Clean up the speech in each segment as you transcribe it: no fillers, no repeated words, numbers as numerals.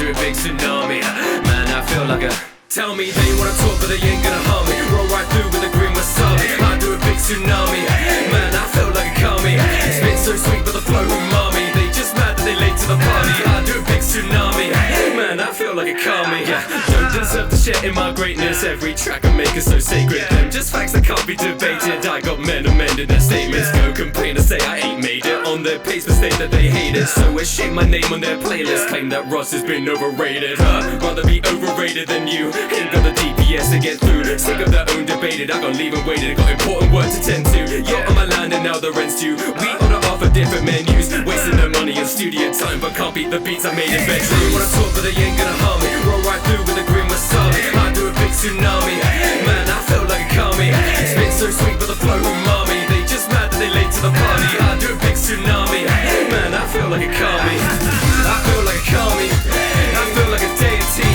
do a big tsunami. Man, I feel like a... Tell me they wanna talk but they ain't gonna harm me. Roll right through with a green wasabi. I do a big tsunami. Man, I feel like a kami. Spit so sweet but the flow umami. They just mad that they late to the party. I do a big tsunami. Man, I feel like a kami. Don't deserve the shit in my greatness. Every track I make is so sacred. Them just facts that can't be debated. I got men amending their statements. Go complain and say I ain't made it. On their page but state that they hate it. So I shame my name on their playlist. Claim that Ross has been overrated. Rather be overrated than you. Ain't got the DPS to get through. Sick of their own debated. I got leave and waited. Got important work to tend to. You're on my land and now the rent's due. We order off of different menus. Wasting their money and studio time, but can't beat the beats I made in bedroom. They wanna talk but they ain't gonna harm me. Roll right through with a green wasabi. I do a big tsunami. Man, I feel like a kami. Spit so sweet but the flow umami. They just mad that they late to the party. I do a big tsunami. Man, I feel like a kami. I feel like a kami. I feel like a deity.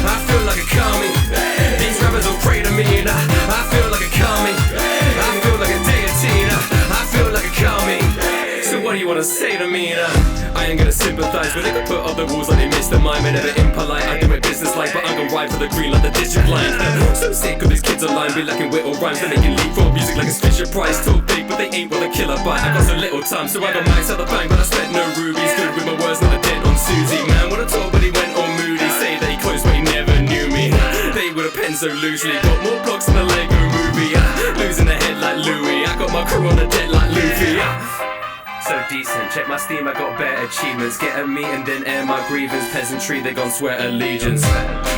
I feel like a kami. These rappers all pray to me. I feel like a kami. I feel like a deity. I feel like a kami. So what do you wanna say to me? I ain't gonna sympathize, but they could put up the rules like they missed the mime. And never impolite, I do it business-like, but I'm gonna ride for the green like the district line. So sick of these kids online, be lacking wit or rhymes. They're making leapfrog music like it's Fisher Price. Talk big, but they ain't what a killer bite. I got so little time, so I got max out the bank, but I spent no rubies. Good with my words, not a dent on Susie. Man, wanna talk, but he went all moody. Say that he close, but he never knew me. They would've penned so loosely, got more blocks than a Lego movie. Losing the head like Louis, I got my crew on the dead like Luffy. So decent, check my steam, I got better achievements. Get at me and then air my grievance. Peasantry, they gon' swear allegiance.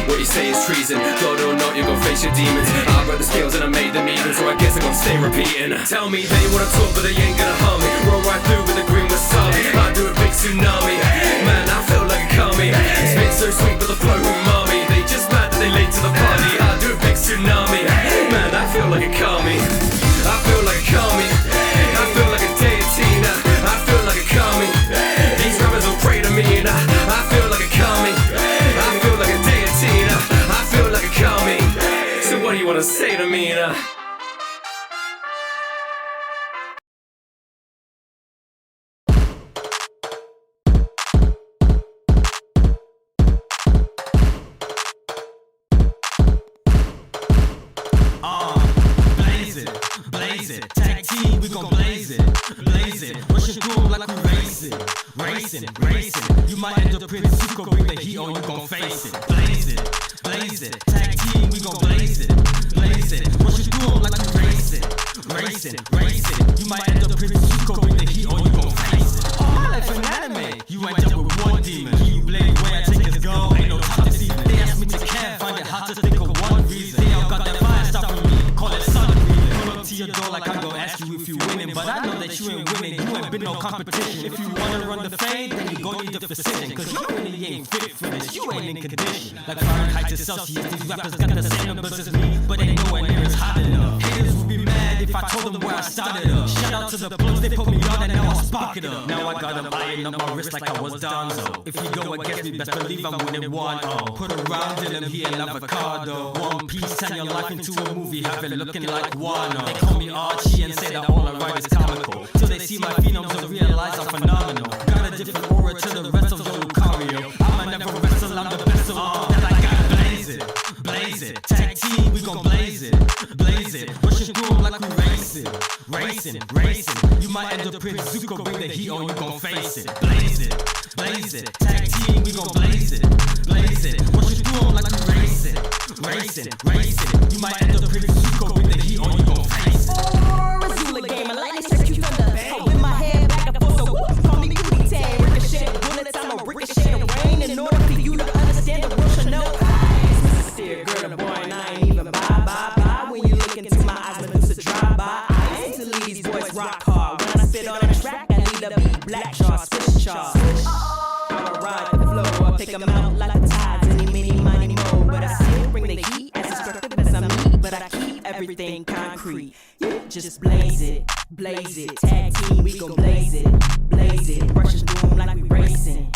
What you say is treason, God or not, you gon' face your demons. I broke the scales and I made them even, so I guess I gon' stay repeating. Tell me they wanna talk but they ain't gonna harm me. Roll right through with a green wasabi. I do a big tsunami. Man, I feel like a kami. Spit so sweet but the flow umami. They just mad that they late to the party. I do a big tsunami. Man, I feel like a kami. I feel like a kami. I feel like a deity. I feel like a kami. These rappers will pray to me. I feel like a kami. I feel like a deity. I feel like a kami. So what do you wanna say to me? Blaze it, tag team, we gon' blaze it, rushing through 'em like we racing, you might end up Prince Zuko, bring the heat or you gon' face it, blaze it, tag team, we gon' blaze it, rushing through 'em like we racing, you might end up Prince Zuko, bring the heat or you gon' face it. Oh, my life an anime, you end up with one demon, you blade where I take us go, ain't no time to see me. They ask me to care, find it hard to think of one reason. They all got that fire stuff with me, call it sun. To your door like I'm gonna ask you if you winning, but I know that you ain't winning, you ain't been no competition. If you wanna run the fade, then you go need the precision, cause you really ain't fit for this, you ain't in condition. Like Fahrenheit to Celsius, these rappers got the same numbers as me, but they nowhere near as hot enough. Haters would be mad if I told them where I started up. Shout out to the pros, they put me on and now I spark it up. Now I got them eyeing up my wrist like I was Donzo. If you go against me, best believe I'm winning 1-0. Put a round in them here in avocado. One piece, turn your life into a movie, have it looking like Wano. They call me Archie and say that all I write is comical, till they see my phenoms and realize I'm phenomenal. Got a different aura to the rest of your Lucario. I'ma never wrestle, I'm the best of all that I got. Blaze it, tag team, we gon' blaze it, rushing through 'em like we racing, you might end up Prince Zuko, bring the heat or you gon' face it. Blaze it, tag team, we gon' blaze it, rushing through 'em like we racing, you might end up Prince Zuko, bring the heat or you gon' face it. Azula game, a lightning strike you thunder. With my head back and forth, so whoop, call me Booty Tag. Ricochet, bullets, I'm a ricochet of rain. In order for you to understand the rush of no eyes. Dear girl, the boy, and I ain't even bye. When you look into my eyes, Medusa drive by. I ain't to leave these boys rock hard. When I spit on the track, I leave the beat black jaw, Swiss jaw. I'ma ride the flow, I'll pick 'em out like the tides. Any, mini, mighty, mo. But I still bring the heat as destructive as I'm meat. But I keep everything concrete. You just blaze it, tag team, we gon' blaze it, rushing through 'em like we racing,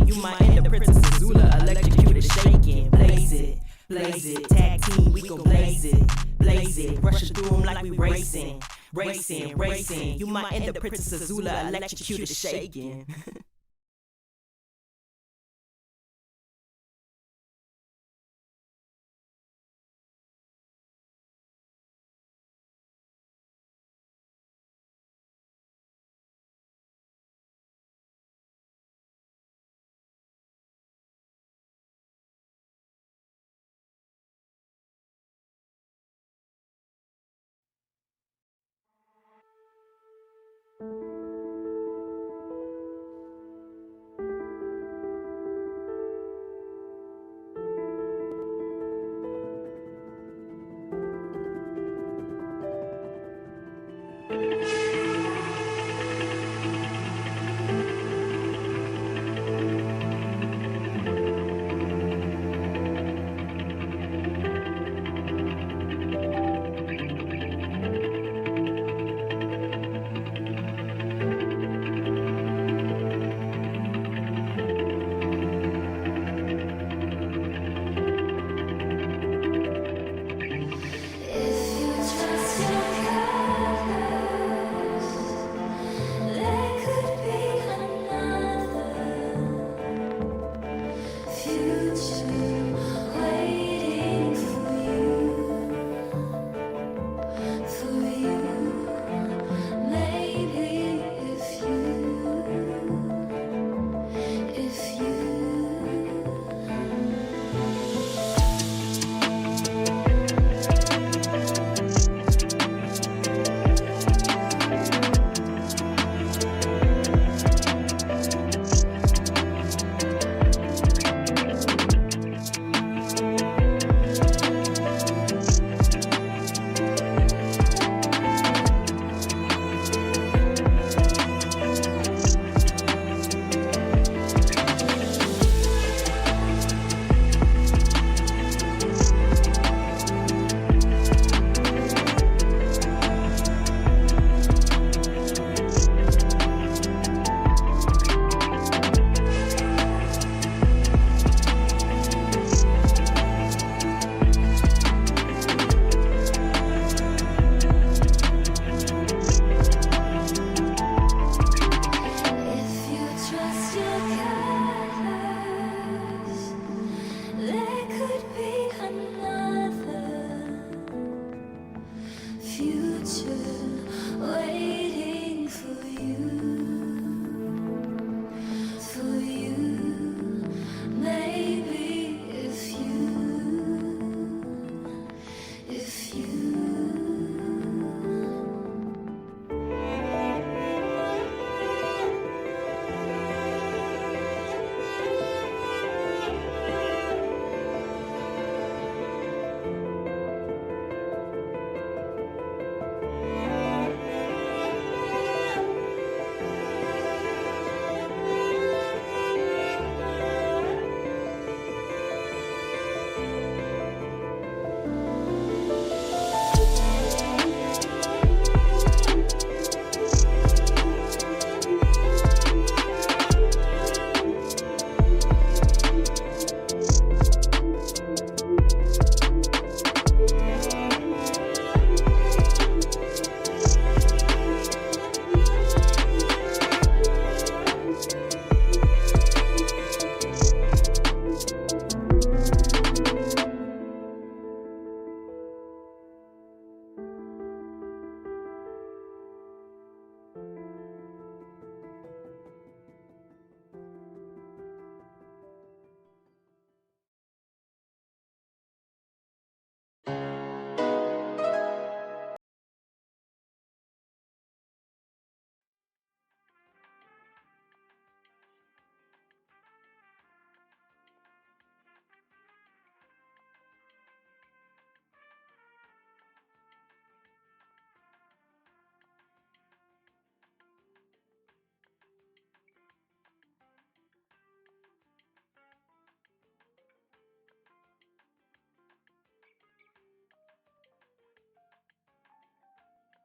you might end up Princess Azula, electrocuted, shaking, blaze it, tag team, we gon' blaze it, rushing through 'em like we racing, you might end up Princess Azula, electrocuted, shaking.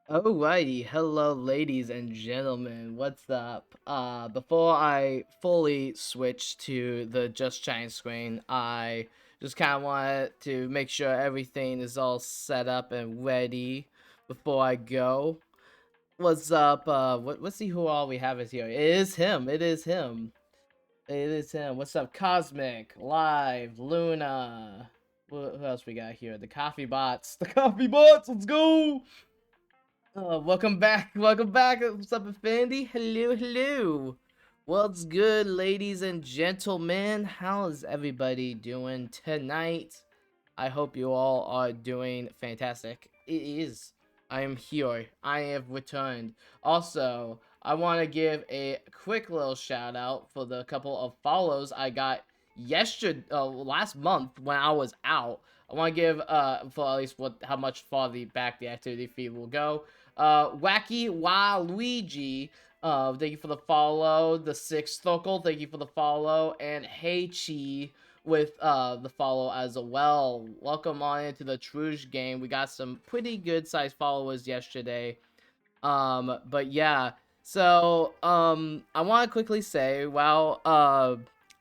Alrighty, hello ladies and gentlemen, what's up? Before I fully switch to the Just Chatting screen, I just kind of wanted to make sure everything is all set up and ready before I go. What's up? Let's see who all we have is here. It is him. It is him. It is him. What's up, Cosmic, Live, Luna? Who else we got here? The Coffee Bots. The Coffee Bots. Let's go. Welcome back. Welcome back. What's up, Infinity? Hello, hello. What's good, ladies and gentlemen? How is everybody doing tonight? I hope you all are doing fantastic. It is. I am here. I have returned. Also, I want to give a quick little shout out for the couple of follows I got yesterday, last month when I was out. I want to give for at least how much farther back the activity feed will go. Wacky Waluigi, thank you for the follow. The Sixth Circle, thank you for the follow, and Hey Chi with the follow as well. Welcome on into the Truge game. We got some pretty good sized followers yesterday. But yeah, so I want to quickly say, while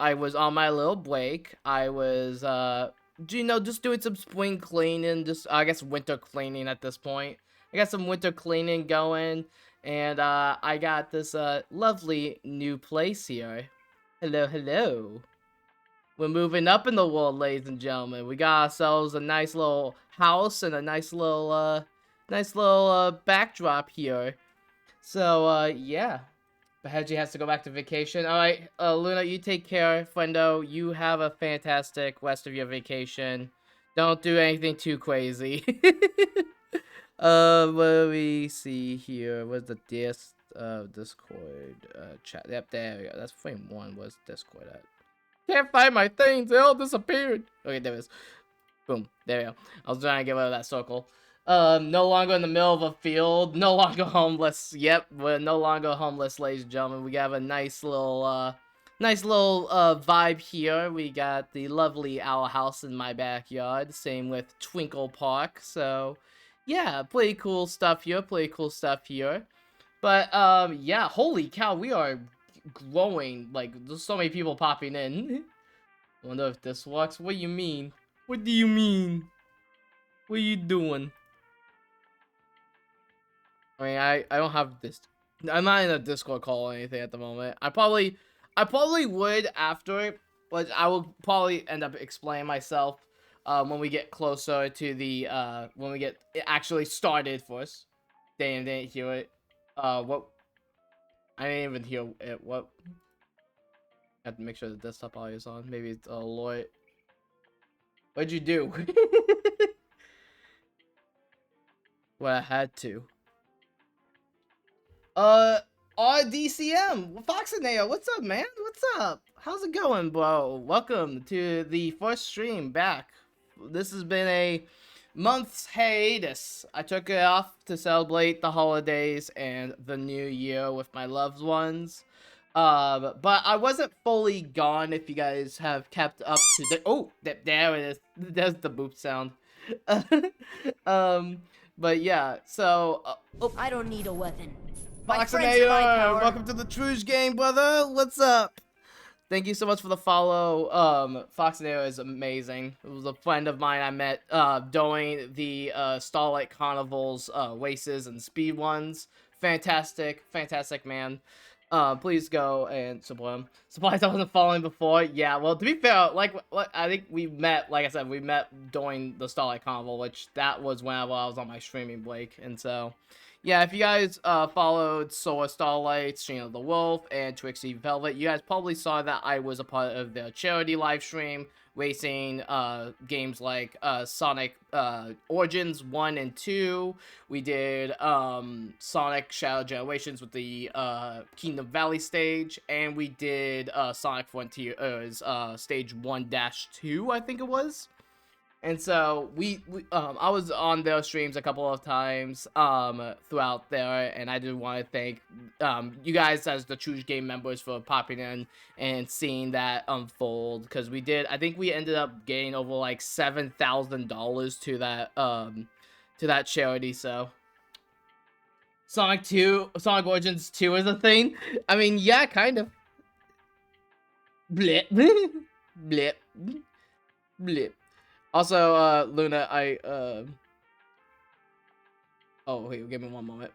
I was on my little break, I was just doing some spring cleaning, just I guess winter cleaning at this point. I got some winter cleaning going, and I got this lovely new place here. Hello, hello. We're moving up in the world, ladies and gentlemen. We got ourselves a nice little house and a nice little backdrop here. So yeah. Hedgie has to go back to vacation. Alright, Luna, you take care. Friendo, you have a fantastic rest of your vacation. Don't do anything too crazy. What do we see here? Where's the Discord chat? Yep, there we go. That's frame 1. Where's Discord at? Can't find my things. They all disappeared. Okay, there it is. Boom. There we go. I was trying to get rid of that circle. No longer in the middle of a field. No longer homeless. Yep, we're no longer homeless, ladies and gentlemen. We have a nice little vibe here. We got the lovely owl house in my backyard. Same with Twinkle Park. So, yeah, pretty cool stuff here. But, yeah, holy cow, we are growing. Like, there's so many people popping in. Wonder if this works. What do you mean? What do you mean? What are you doing? I mean, I don't have this. I'm not in a Discord call or anything at the moment. I probably would after it, but I will probably end up explaining myself when we get closer to the when we get it actually started for us. Damn, didn't hear it. What? I didn't even hear it. What? I have to make sure the desktop audio is on. Maybe it's Lloyd. What'd you do? Well, I had to. RDCM, Foxinator, what's up, man? What's up? How's it going, bro? Welcome to the first stream back. This has been a month's hiatus. I took it off to celebrate the holidays and the new year with my loved ones. But I wasn't fully gone. If you guys have kept up to the there it is. There's the boop sound. But yeah, so I don't need a weapon. Foxinator, welcome to the Truge game, brother. What's up? Thank you so much for the follow. Foxinator is amazing. It was a friend of mine I met during the Starlight Carnival's races and speed ones. Fantastic man. Please go and support him. Surprised I wasn't following before. Yeah, well, to be fair, like I think we met, like I said, we met during the Starlight Carnival, which that was when I was on my streaming break, and so. Yeah, if you guys followed Solar Starlight, Stream of the Wolf, and Trixie Velvet, you guys probably saw that I was a part of the charity live stream, racing games like Sonic Origins 1 and 2. We did Sonic Shadow Generations with the Kingdom Valley stage, and we did Sonic Frontiers stage 1-2, I think it was. And so I was on their streams a couple of times throughout there, and I do want to thank you guys as the Truge Game members for popping in and seeing that unfold, because I think we ended up getting over like $7,000 to that charity. So Sonic Origins 2 is a thing. I mean, yeah, kind of. Blip. Blip. Blip. Also, Luna, oh, wait, give me one moment.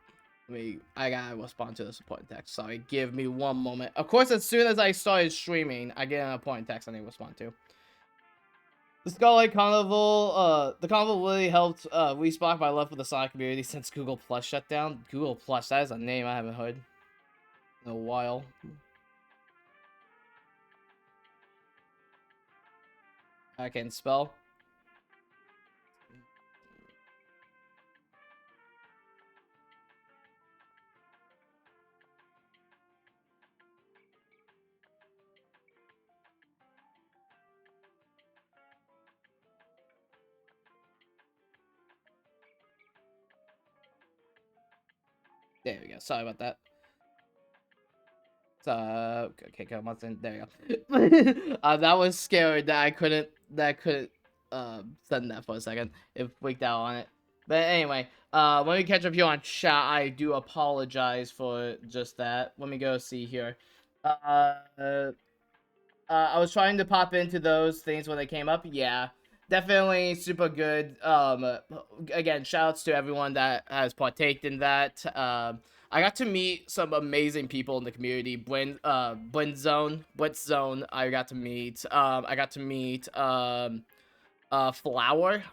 I gotta respond to the support text. Sorry, give me one moment. Of course, as soon as I started streaming, I get an important text I need to respond to. The Starlight Carnival, the carnival really helped respark my love for the Sonic community since Google Plus shut down. Google Plus, that is a name I haven't heard in a while. I can spell. Sorry about that. Okay, come on, there you go. That was scary that I couldn't send that for a second. It freaked out on it. But anyway, let me catch up here on chat. I do apologize for just that. Let me go see here. I was trying to pop into those things when they came up. Yeah, definitely super good. Again, shoutouts to everyone that has partaked in that. I got to meet some amazing people in the community. Blindzone. I got to meet. I got to meet Flower.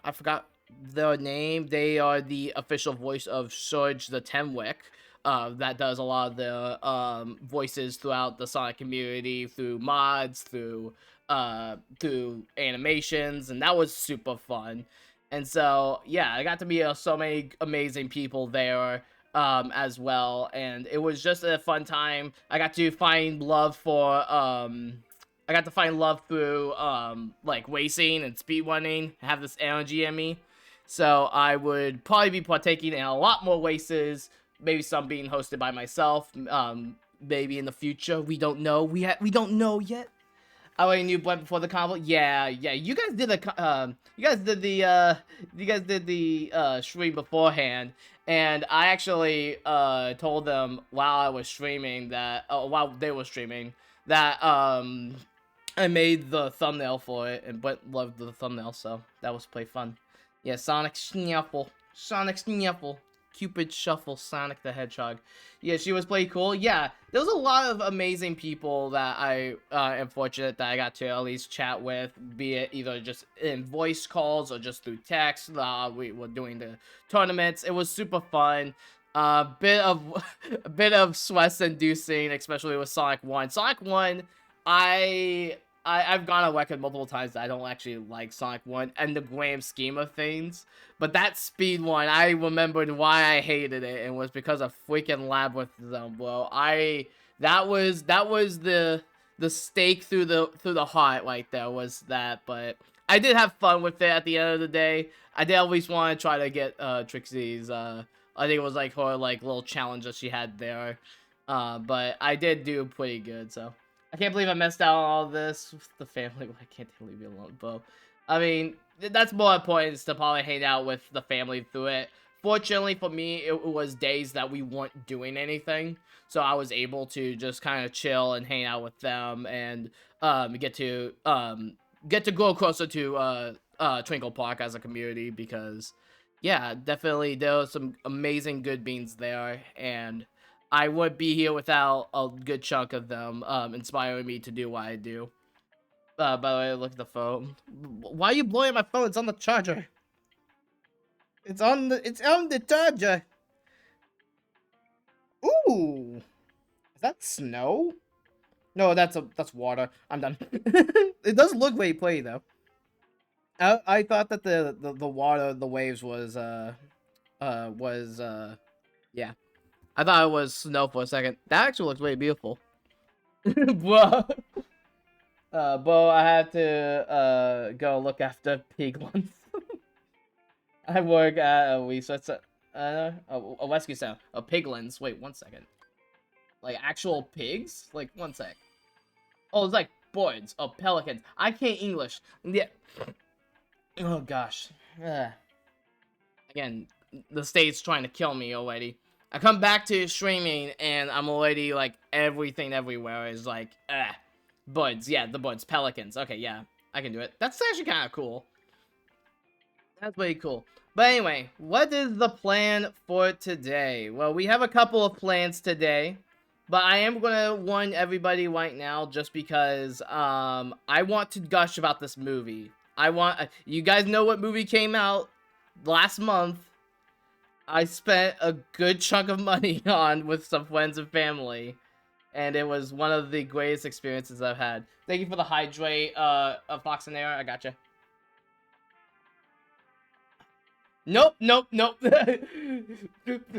I forgot their name. They are the official voice of Surge the Tenwick. That does a lot of the voices throughout the Sonic community, through mods, through animations, and that was super fun. And so yeah, I got to meet so many amazing people there as well, and it was just a fun time. I got to find love for through like racing and speedrunning, have this energy in me. So I would probably be partaking in a lot more races, maybe some being hosted by myself, maybe in the future. We don't know. We don't know yet. I already knew Blend before the convo. Yeah. You guys did the stream beforehand, and I actually told them while I was streaming that while they were streaming that I made the thumbnail for it, and Brent loved the thumbnail, so that was pretty fun. Yeah, Sonic Snuffle, Cupid Shuffle, Sonic the Hedgehog. Yeah, she was pretty cool. Yeah, there was a lot of amazing people that I am fortunate that I got to at least chat with, be it either just in voice calls or just through text. We were doing the tournaments. It was super fun. A bit of stress-inducing, especially with Sonic 1. Sonic 1, I've gone on record multiple times that I don't actually like Sonic 1 and the grand scheme of things. But that speed one, I remembered why I hated it, and was because of freaking Labyrinth Zone, bro. That was the stake through the heart right there, was that. But I did have fun with it at the end of the day. I did always want to try to get Trixie's I think it was like her like little challenge that she had there. But I did do pretty good, so I can't believe I messed out on all this with the family. Why can't they leave me alone, bro? I mean, that's more important, is to probably hang out with the family through it. Fortunately for me, it was days that we weren't doing anything, so I was able to just kind of chill and hang out with them, and get to go closer to Twinkle Park as a community, because yeah, definitely there were some amazing good beans there, and I would be here without a good chunk of them inspiring me to do what I do. By the way, look at the phone. Why are you blowing my phone? It's on the charger. It's on the charger. Ooh, is that snow? No, that's water. I'm done. It does look very pretty though. I thought that the water, the waves was yeah. I thought it was snow for a second. That actually looks really beautiful. Bro. Bro, I have to go look after piglins. I work at a research a rescue center. Piglins. Wait, 1 second. Like actual pigs? Like 1 sec. Oh, it's like birds. Oh, pelicans. I can't English. Yeah. Oh gosh. Again, the state's trying to kill me already. I come back to streaming and I'm already like everything everywhere is like buds. Yeah, the buds, pelicans. Okay, yeah, I can do it. That's actually kind of cool. That's pretty cool. But anyway, what is the plan for today? Well, we have a couple of plans today, but I am gonna warn everybody right now just because I want to gush about this movie. You guys know what movie came out last month. I spent a good chunk of money on with some friends and family, and it was one of the greatest experiences I've had. Thank you for the hydrate, Fox and Air. I gotcha. Nope.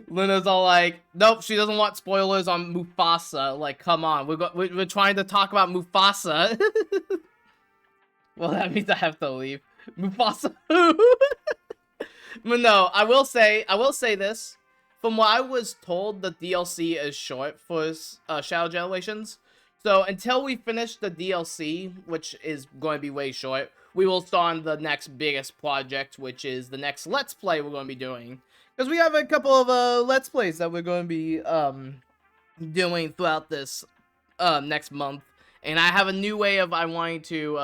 Luna's all like, nope, she doesn't want spoilers on Mufasa. Like, come on, we're trying to talk about Mufasa. Well, that means I have to leave. Mufasa. But no, I will say this. from what I was told, the DLC is short for Shadow Generations. So until we finish the DLC, which is going to be way short, we will start on the next biggest project, which is the next Let's Play we're going to be doing. Because we have a couple of Let's Plays that we're going to be doing throughout this next month. And I have a new way of wanting to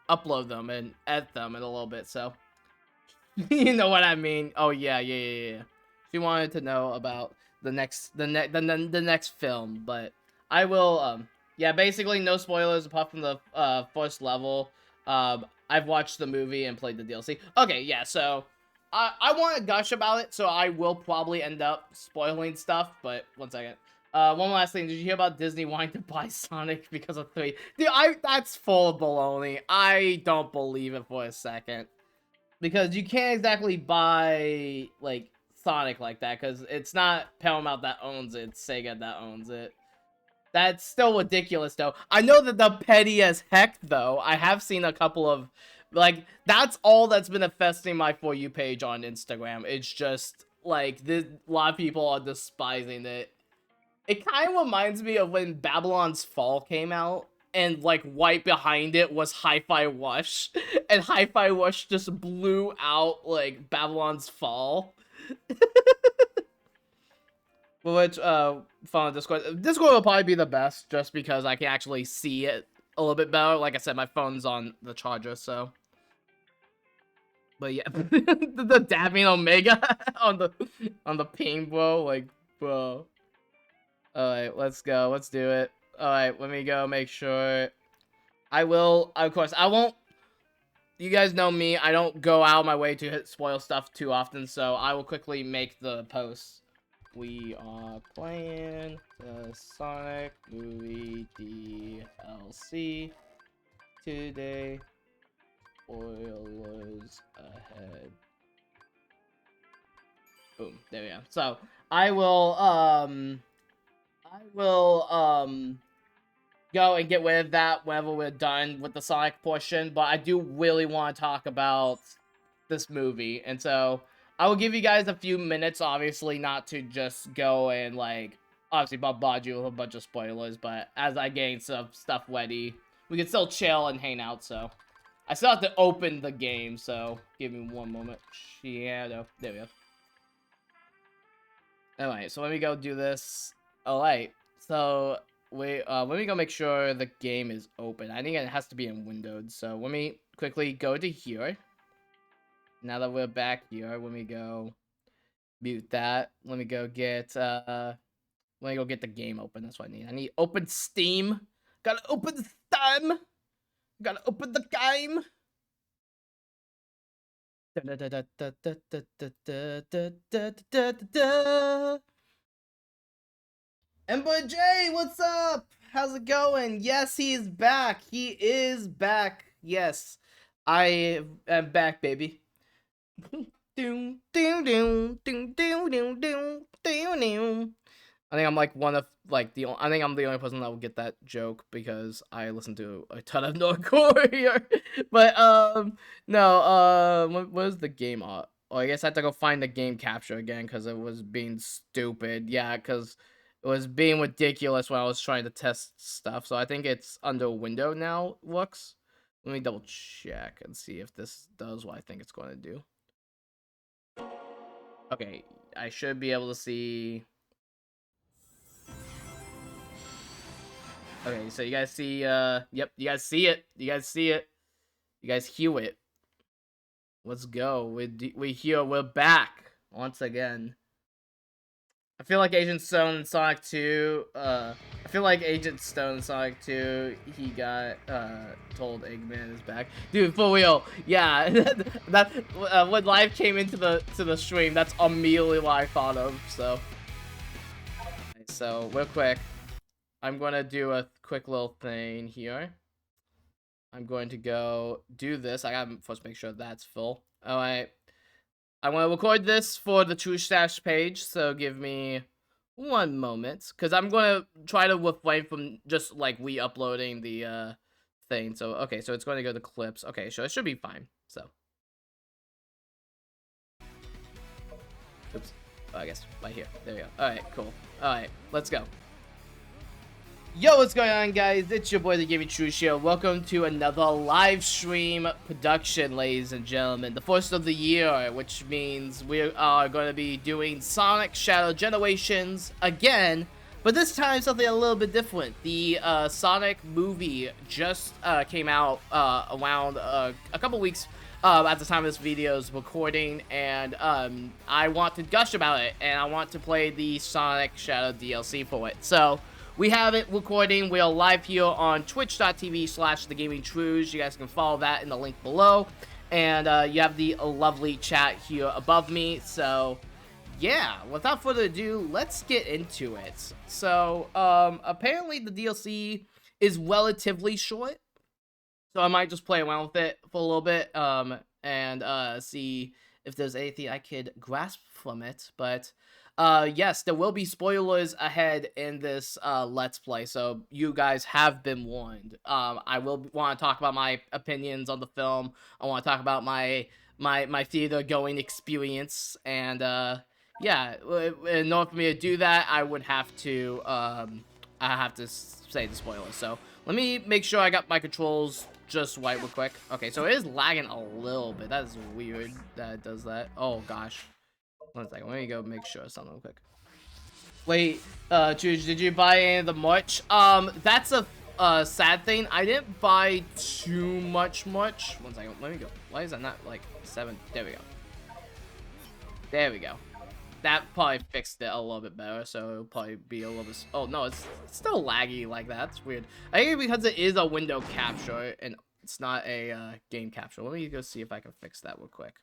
upload them and edit them in a little bit, so you know what I mean. Oh yeah. She wanted to know about the next film, but I will yeah, basically no spoilers apart from the first level. I've watched the movie and played the DLC. Okay, yeah, so I want to gush about it, so I will probably end up spoiling stuff, but one second. One last thing, did you hear about Disney wanting to buy Sonic because of 3? Dude, that's full of baloney. I don't believe it for a second. Because you can't exactly buy, like, Sonic like that, because it's not Paramount that owns it, it's Sega that owns it. That's still ridiculous, though. I know that the petty as heck, though. I have seen a couple of, like, that's all that's been affecting my For You page on Instagram. It's just, like, a lot of people are despising it. It kind of reminds me of when Babylon's Fall came out, and, like, right behind it was Hi-Fi Rush, and Hi-Fi Rush just blew out, like, Babylon's Fall. Which, phone Discord. Discord will probably be the best, just because I can actually see it a little bit better. Like I said, my phone's on the charger, so. But yeah, the dabbing Omega on the ping, bro. Like, bro. Alright, let's go. Let's do it. Alright, let me go make sure. I will, of course, I won't. You guys know me. I don't go out of my way to spoil stuff too often, so I will quickly make the post. We are playing the Sonic movie DLC today. Spoilers ahead. Boom. There we go. So I will go and get rid of that whenever we're done with the Sonic portion, but I do really want to talk about this movie, and so I will give you guys a few minutes, obviously, not to just go and, like, obviously bombard you with a bunch of spoilers, but as I gain some stuff ready, we can still chill and hang out, so. I still have to open the game, so give me one moment. Shadow. There we go. Alright, so let me go do this. Alright, so let me go make sure the game is open. I think it has to be in Windows, so let me quickly go to here. Now that we're back here, let me go mute that. Let me go get the game open. That's what I need. I need open Steam. Gotta open Steam. Gotta open the game. Ember J, what's up? How's it going? Yes, he is back. He is back. Yes, I am back, baby. I think I'm like one of like I think I'm the only person that will get that joke because I listen to a ton of Nordcore here. But no, what was the game? Oh, I guess I have to go find the game capture again because it was being stupid. Yeah, because it was being ridiculous when I was trying to test stuff. So I think it's under window now. Looks. Let me double check and see if this does what I think it's going to do. Okay, I should be able to see. Okay, so you guys see, yep, you guys see it. You guys see it. You guys hear it. Let's go. We're here. We're back once again. I feel like Agent Stone in Sonic 2, he got, told Eggman is back. Dude, for real, yeah, that, when live came into the stream, that's immediately what I thought of, so. So, real quick, I'm gonna do a quick little thing here. I'm going to go do this. I gotta first make sure that's full. Alright. I want to record this for the True Stash page, so give me one moment. Because I'm going to try to refrain from just, like, re-uploading the thing. So, okay, so it's going to go to clips. Okay, so it should be fine. So. Oops. I guess right here. There we go. Alright, cool. Alright, let's go. Yo, what's going on, guys? It's your boy, the Gaming Truce here. Welcome to another live stream production, ladies and gentlemen. The first of the year, which means we are going to be doing Sonic Shadow Generations again, but this time something a little bit different. The Sonic movie just came out around a couple weeks at the time of this video's recording, and I want to gush about it, and I want to play the Sonic Shadow DLC for it. So we have it recording. We are live here on twitch.tv/thegamingtrues. You guys can follow that in the link below. And you have the lovely chat here above me. So, yeah, without further ado, let's get into it. So, apparently the DLC is relatively short. So I might just play around with it for a little bit and see if there's anything I could grasp from it. But yes, there will be spoilers ahead in this Let's Play, so you guys have been warned. I will want to talk about my opinions on the film. I want to talk about my theater-going experience, and yeah, in order for me to do that, I would have to say the spoilers. So let me make sure I got my controls just right real quick. Okay, so it is lagging a little bit. That is weird that it does that. Oh gosh. One second, let me go make sure something real quick. Wait, Juge, did you buy any of the merch? That's a sad thing. I didn't buy too much. One second, let me go. Why is that not like 7? There we go. There we go. That probably fixed it a little bit better, so it'll probably be a little bit. Oh no, it's still laggy like that. That's weird. I think because it is a window capture and it's not a game capture. Let me go see if I can fix that real quick.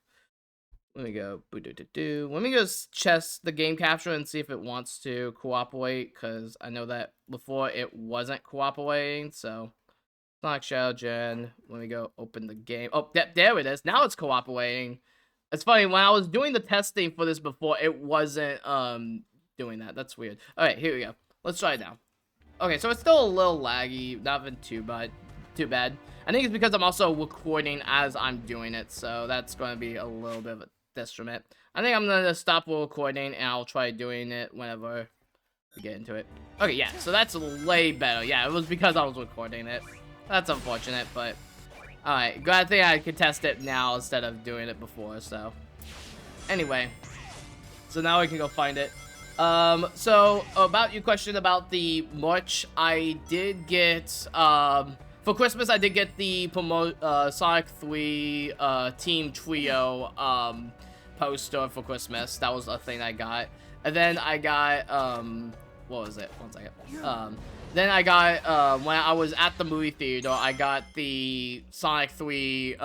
Let me go Let me go test the game capture and see if it wants to cooperate, because I know that before it wasn't cooperating. So Sonic Shadow Gen. Let me go open the game. Oh, there it is. Now it's cooperating. It's funny, when I was doing the testing for this before, it wasn't doing that. That's weird. Alright, here we go. Let's try it now. Okay, so it's still a little laggy. Nothing too bad. I think it's because I'm also recording as I'm doing it, so that's going to be a little bit of a detriment. I think I'm going to stop recording, and I'll try doing it whenever we get into it. Okay, yeah, so that's way better. Yeah, it was because I was recording it. That's unfortunate, but alright, glad thing I could test it now instead of doing it before, so anyway. So now we can go find it. So about your question about the merch, I did get, for Christmas, I did get the Sonic 3 Team Trio poster for Christmas. That was a thing I got. And then I got, what was it? One second. Then I got, when I was at the movie theater, I got the Sonic 3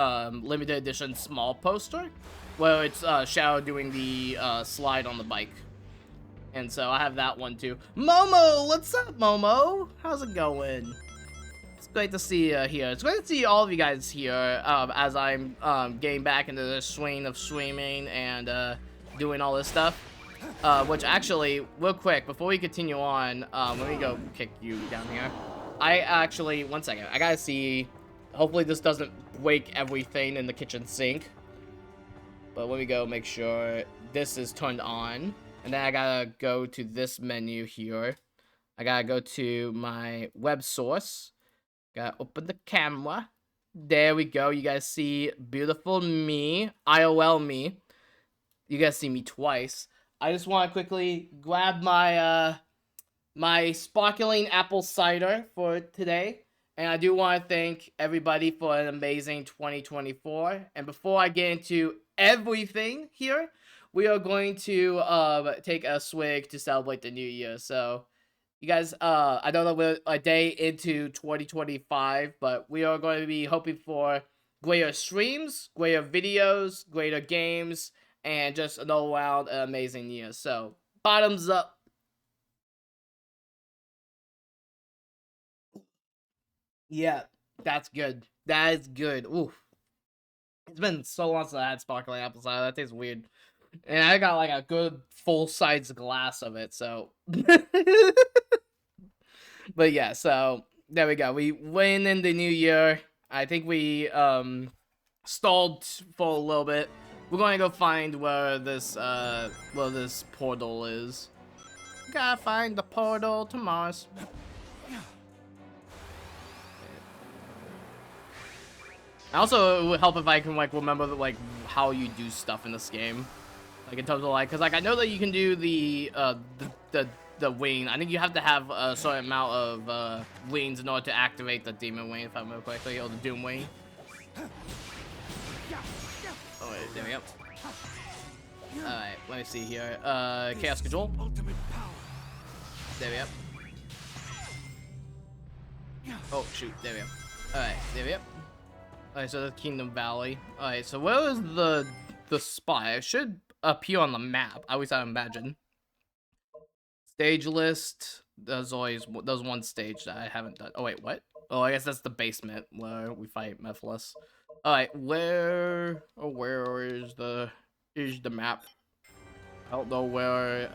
limited edition small poster, where it's Shadow doing the slide on the bike. And so I have that one too. Momo! What's up, Momo? How's it going? It's great to see you here. It's great to see all of you guys here as I'm getting back into the swing of streaming and doing all this stuff. Which actually, real quick, before we continue on, let me go kick you down here. I actually, one second, I gotta see, hopefully this doesn't break everything in the kitchen sink. But let me go make sure this is turned on. And then I gotta go to this menu here. I gotta go to my web source. Gotta open the camera. There we go. You guys see beautiful me, IOL me. You guys see me twice. I just want to quickly grab my my sparkling apple cider for today. And I do want to thank everybody for an amazing 2024. And before I get into everything here, we are going to take a swig to celebrate the new year. So, you guys, I don't know, we're a day into 2025, but we are going to be hoping for greater streams, greater videos, greater games, and just an all-around amazing year. So, bottoms up. Yeah, that's good. That is good. Ooh. It's been so long since I had sparkling apple cider. That tastes weird. And I got like a good full-size glass of it, so. But yeah, so there we go. We went in the new year. I think we stalled for a little bit we're going to go find where this portal is. Gotta find the portal to Mars. Also, it would help if I can like remember like how you do stuff in this game, like in terms of like, cause like I know that you can do the wing. I think you have to have a certain amount of wings in order to activate the demon wing, if I remember correctly, or the doom wing. Oh wait, there we go. All right, let me see here. Chaos control. There we go. Oh shoot, there we go. All right, there we go. Alright, so that's Kingdom Valley. Alright, so where is the spot? It should appear on the map. At least I imagine. Stage list. There's one stage that I haven't done. Oh wait, what? Oh, I guess that's the basement where we fight Mephiles. Alright, where is the map? I don't know where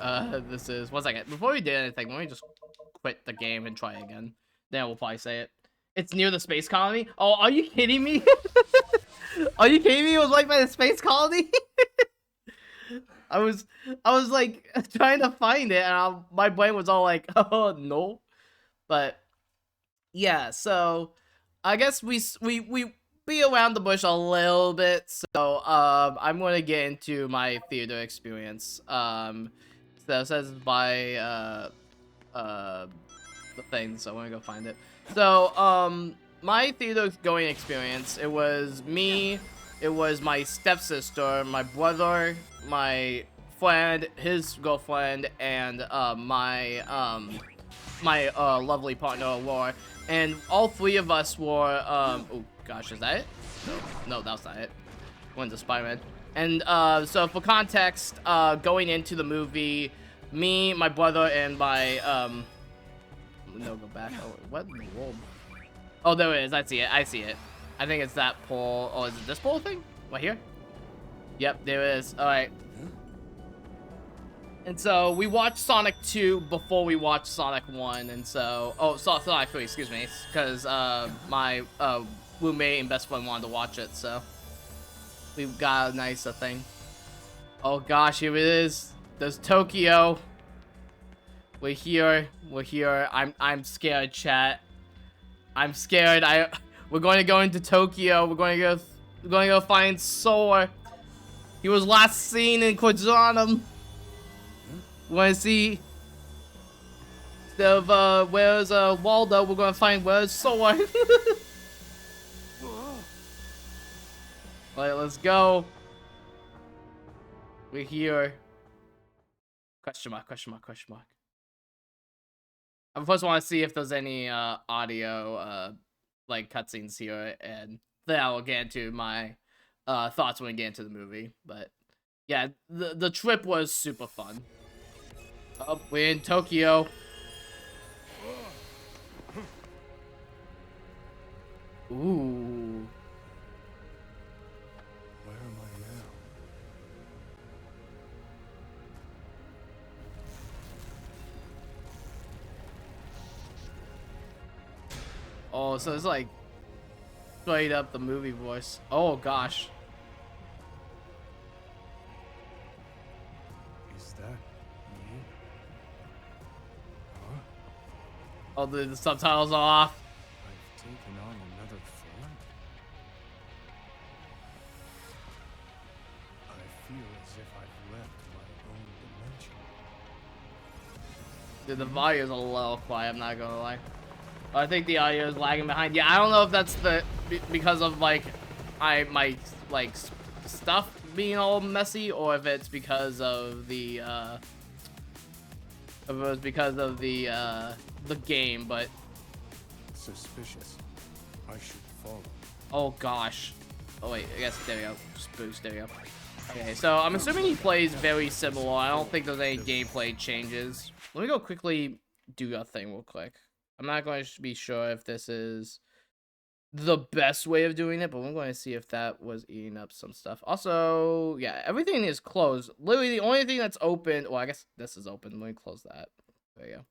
this is. One second. Before we do anything, let me just quit the game and try again. Then we'll probably say it. It's near the space colony? Oh, are you kidding me? Are you kidding me? It was like by the space colony? I was like trying to find it, and my brain was all like, oh no. But yeah, so I guess we be around the bush a little bit. So I'm gonna get into my theater experience. So it says by the thing, so I'm gonna go find it. So, my theater going experience, it was me, it was my stepsister, my brother, my friend, his girlfriend, and, my lovely partner, Aurora. And all three of us were, oh gosh, is that it? No, that's not it. Went to Spider-Man. And, so for context, going into the movie, me, my brother, and my, no, go back. Oh, what in the world? Oh, there it is. I see it. I see it. I think it's that pole. Oh, is it this pole thing? Right here? Yep, there it is. All right. And so we watched Sonic 2 before we watched Sonic 1, and so Sonic 3, excuse me, because my roommate and best friend wanted to watch it, so we got a nice thing. Oh gosh, here it is. There's Tokyo. We're here. We're here. I'm scared, chat. I'm scared. We're going to go into Tokyo. We're going to go find Sora. He was last seen in Quadranum. We're going to see the where's Waldo. We're going to find where's Sora. Alright, let's go. We're here. Question mark, question mark, question mark. I first want to see if there's any audio like cutscenes here, and then I'll get into my thoughts when we get into the movie. But yeah, the trip was super fun. Oh, we're in Tokyo. Ooh. Where am I now? Oh, so it's like straight up the movie voice. Oh gosh. Is that me? Huh? Oh, the subtitles are off. I've taken on another form? I feel as if I've left my own dimension. Dude, the volume is a little quiet, I'm not gonna lie. I think the audio is lagging behind. Yeah, I don't know if that's because of like my like stuff being all messy, or if it's because of the game. But Suspicious. I should follow. oh gosh. Oh wait, I guess there we go. Spooks, there we go. Okay, so I'm assuming he plays very similar. I don't think there's any gameplay changes. Let me go quickly do a thing real quick. I'm not going to be sure if this is the best way of doing it, but I'm going to see if that was eating up some stuff. Also, yeah, everything is closed. Literally, the only thing that's open... Well, I guess this is open. Let me close that. There you go.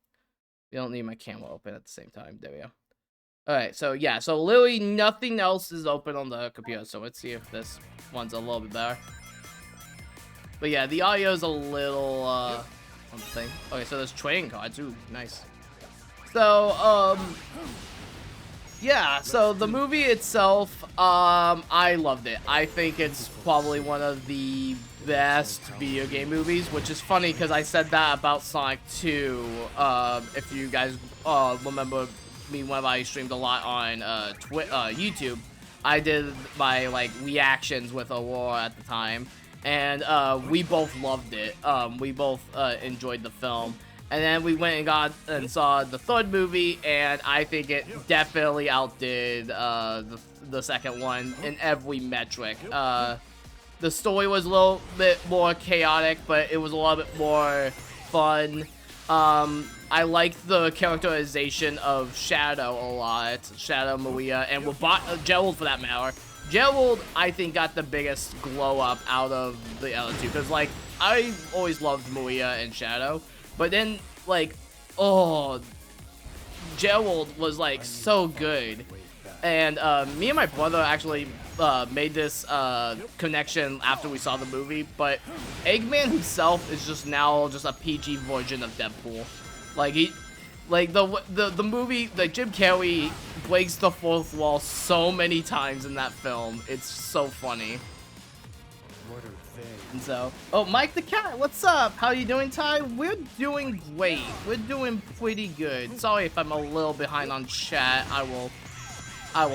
You don't need my camera open at the same time. There we go. Alright, so yeah. So literally nothing else is open on the computer. So let's see if this one's a little bit better. But yeah, the audio's a little something. Okay, so there's trading cards. Ooh, nice. So yeah, so the movie itself, I loved it. I think it's probably one of the best video game movies, which is funny because I said that about Sonic 2. If you guys remember me when I streamed a lot on YouTube, I did my like reactions with Aurora at the time, and we both loved it. We both enjoyed the film. And then we went and saw the third movie, and I think it definitely outdid the second one in every metric. The story was a little bit more chaotic, but it was a little bit more fun. I liked the characterization of Shadow a lot. Shadow, Maria, and Gerald for that matter. Gerald, I think, got the biggest glow up out of the other two, because like I always loved Maria and Shadow. But then, like, oh, Gerald was, like, so good. And me and my brother actually made this connection after we saw the movie. But Eggman himself is just now just a PG version of Deadpool. Like, the movie, like, Jim Carrey breaks the fourth wall so many times in that film. It's so funny. What are they? And so, oh, Mike the Cat, what's up? How you doing, Ty? We're doing great. We're doing pretty good. Sorry if I'm a little behind on chat. I will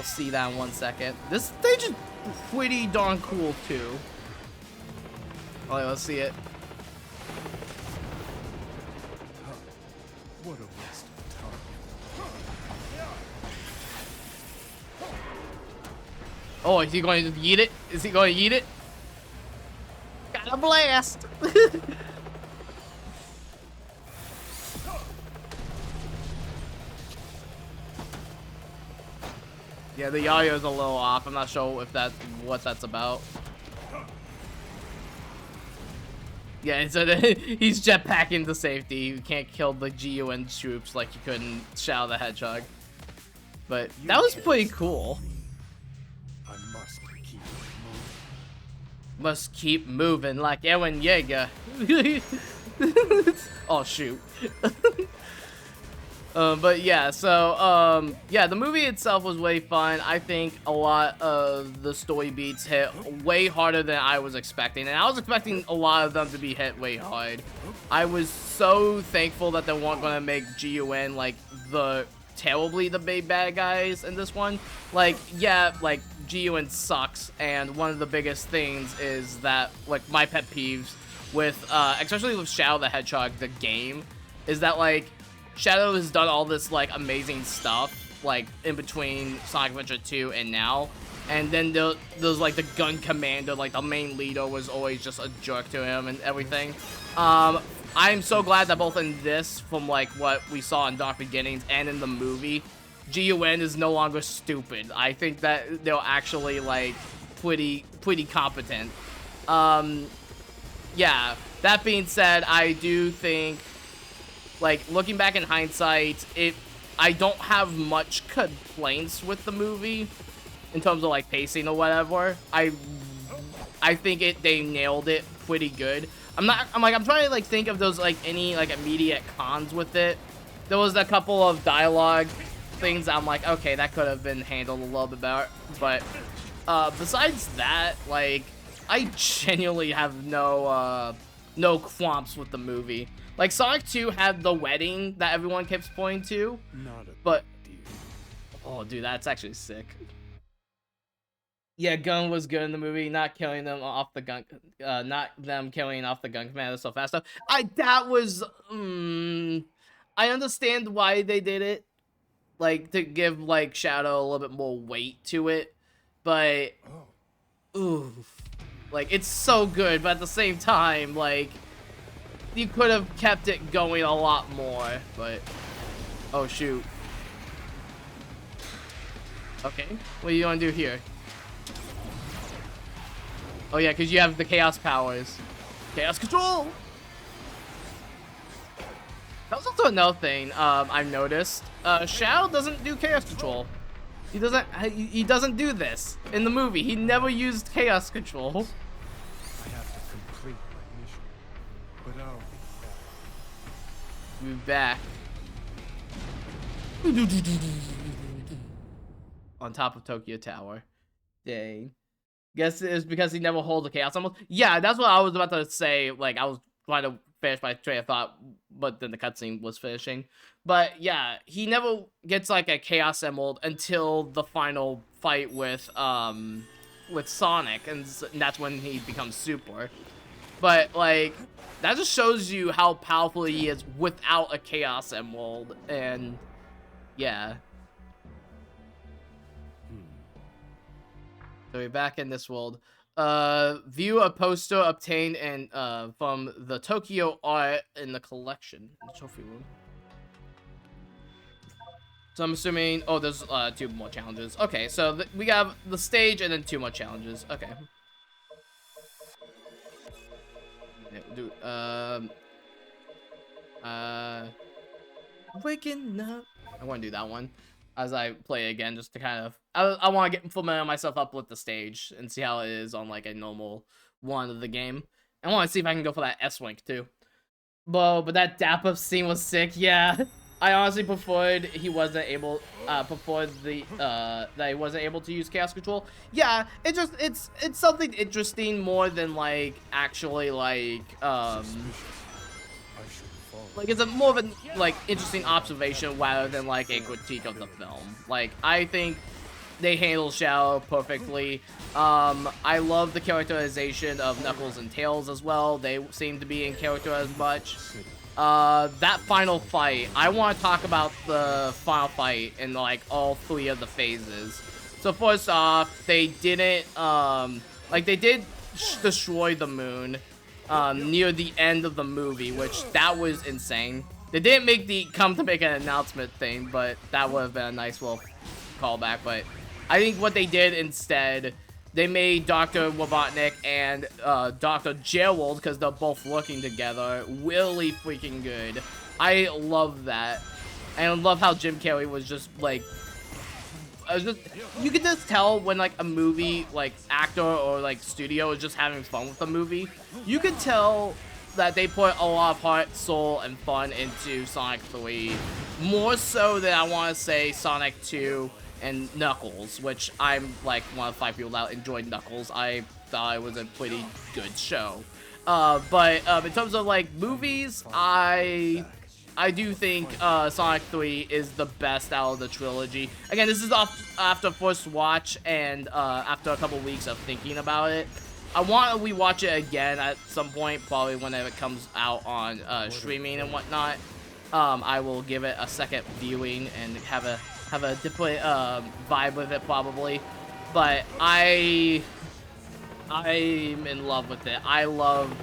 see that in 1 second. This stage is pretty darn cool too. Alright, let's see it. What a waste of time. Oh, is he going to yeet it? Is he going to yeet it? Got a blast! Yeah, the audio's a little off. I'm not sure if what that's about. Yeah, so he's jetpacking to safety. You can't kill the GUN troops like you could in Shadow the Hedgehog. But that was pretty cool. I must keep moving. Must keep moving like Eren Yeager. Oh shoot. But yeah, so yeah, the movie itself was way fun. I think a lot of the story beats hit way harder than I was expecting, and I was expecting a lot of them to be hit way hard. I was so thankful that they weren't gonna make GUN like terribly the big bad guys in this one. Like, yeah, like GUN sucks, and one of the biggest things is that, like, my pet peeves with especially with Shadow the Hedgehog, the game, is that like Shadow has done all this like amazing stuff like in between Sonic Adventure 2 and now, and then there's like the gun commander, like the main leader was always just a jerk to him and everything. I'm so glad that both in this, from like what we saw in Dark Beginnings and in the movie, GUN is no longer stupid. I think that they're actually like pretty competent. Yeah, that being said, I do think, like, looking back in hindsight, I don't have much complaints with the movie in terms of like pacing or whatever. I think they nailed it pretty good. I'm trying to like think if there's like any like immediate cons with it. There was a couple of dialogue things I'm like, okay, that could have been handled a little bit better. But besides that, like, I genuinely have no qualms with the movie. Like, Sonic 2 had the wedding that everyone keeps pointing to, Not a but deal. oh, dude, that's actually sick. Yeah, Gun was good in the movie, not killing them off the gun, not them killing off the gun commander so fast. That was, I understand why they did it, like, to give, like, Shadow a little bit more weight to it, but, oof, like, it's so good, but at the same time, like, you could have kept it going a lot more, but, oh, shoot. Okay, what are you gonna do here? Oh yeah, because you have the Chaos powers. Chaos Control! That was also another thing I've noticed. Shadow doesn't do Chaos Control. He doesn't do this in the movie. He never used Chaos Control. I have to complete my But I'll We're back. On top of Tokyo Tower. Dang. Guess it's because he never holds a Chaos Emerald. Yeah, that's what I was about to say. Like, I was trying to finish my train of thought, but then the cutscene was finishing. But yeah, he never gets like a Chaos Emerald until the final fight with Sonic, and that's when he becomes Super. But like, that just shows you how powerful he is without a Chaos Emerald, and yeah. So we're back in this world. View a poster obtained and from the Tokyo art in the collection, in the trophy room. So I'm assuming, oh, there's 2 more challenges. Okay, so we have the stage and then 2 more challenges. Okay. Waking up. I want to do that one as I play again, just to kind of, I want to get familiar myself up with the stage and see how it is on like a normal one of the game. I want to see if I can go for that S-Link too. But that dap-up scene was sick. Yeah, I honestly preferred he wasn't able, that he wasn't able to use Chaos Control. Yeah, it's something interesting more than like actually like like, it's a more of an, like, interesting observation rather than, like, a critique of the film. Like, I think they handle Shadow perfectly. I love the characterization of Knuckles and Tails as well. They seem to be in character as much. That final fight, I want to talk about the final fight in, like, all 3 of the phases. So, first off, they didn't, like, they did destroy the moon. Near the end of the movie, which that was insane. They didn't make the come to make an announcement thing, but that would have been a nice little callback. But I think what they did instead, they made Dr. Robotnik and Dr. Gerald, because they're both working together, really freaking good. I love that. And I love how Jim Carrey was just like, you can just tell when like a movie like actor or like studio is just having fun with the movie. You can tell that they put a lot of heart, soul, and fun into Sonic 3, more so than I want to say Sonic 2 and Knuckles, which I'm like one of 5 people that enjoyed Knuckles. I thought it was a pretty good show. But in terms of like movies, I do think Sonic 3 is the best out of the trilogy. Again, this is after first watch and after a couple weeks of thinking about it. I want to rewatch it again at some point, probably whenever it comes out on streaming and whatnot. I will give it a second viewing and have a different vibe with it probably. But I'm in love with it. I loved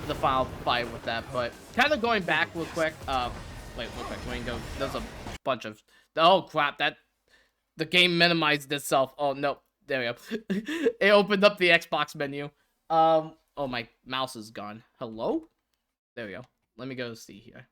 the final fight with that, but kind of going back real quick, wait, real quick, we can go, there's a bunch of, oh crap, that, the game minimized itself, oh no, there we go, it opened up the Xbox menu, oh, my mouse is gone, hello, there we go, let me go see here,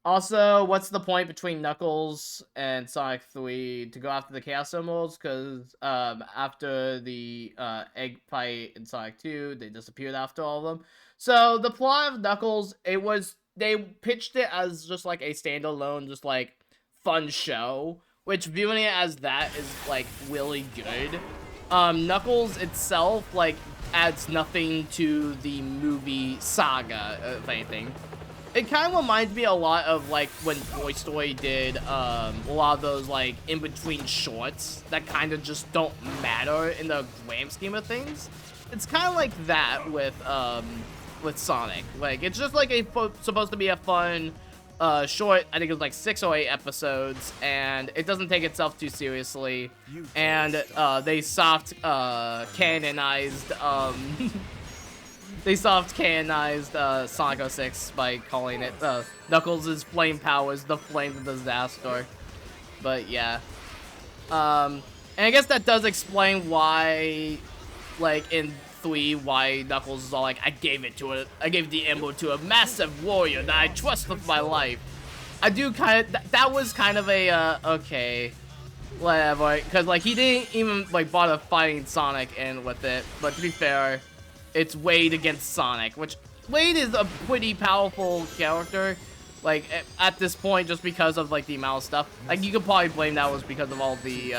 also, what's the point between Knuckles and Sonic 3 to go after the Chaos Emeralds? Because after the egg fight in Sonic 2, they disappeared after all of them. So the plot of Knuckles, they pitched it as just like a standalone, just like fun show, which viewing it as that is like really good. Knuckles itself like adds nothing to the movie saga, if anything. It kind of reminds me a lot of, like, when Toy Story did a lot of those, like, in-between shorts that kind of just don't matter in the grand scheme of things. It's kind of like that with Sonic. Like, it's just, like, supposed to be a fun short. I think it was, like, 6 or 8 episodes, and it doesn't take itself too seriously. And they soft canonized Sonic 06 by calling it Knuckles' flame powers, the flame of disaster. But yeah, and I guess that does explain why, like in 3, why Knuckles is all like, I gave the emerald to a massive warrior that I trust with my life. I do kind of, that was kind of a okay, whatever, because like he didn't even like bother fighting Sonic in with it. But to be fair, it's weighed against Sonic, which Blade is a pretty powerful character, like at this point, just because of like the amount of stuff. Like you could probably blame that was because of all the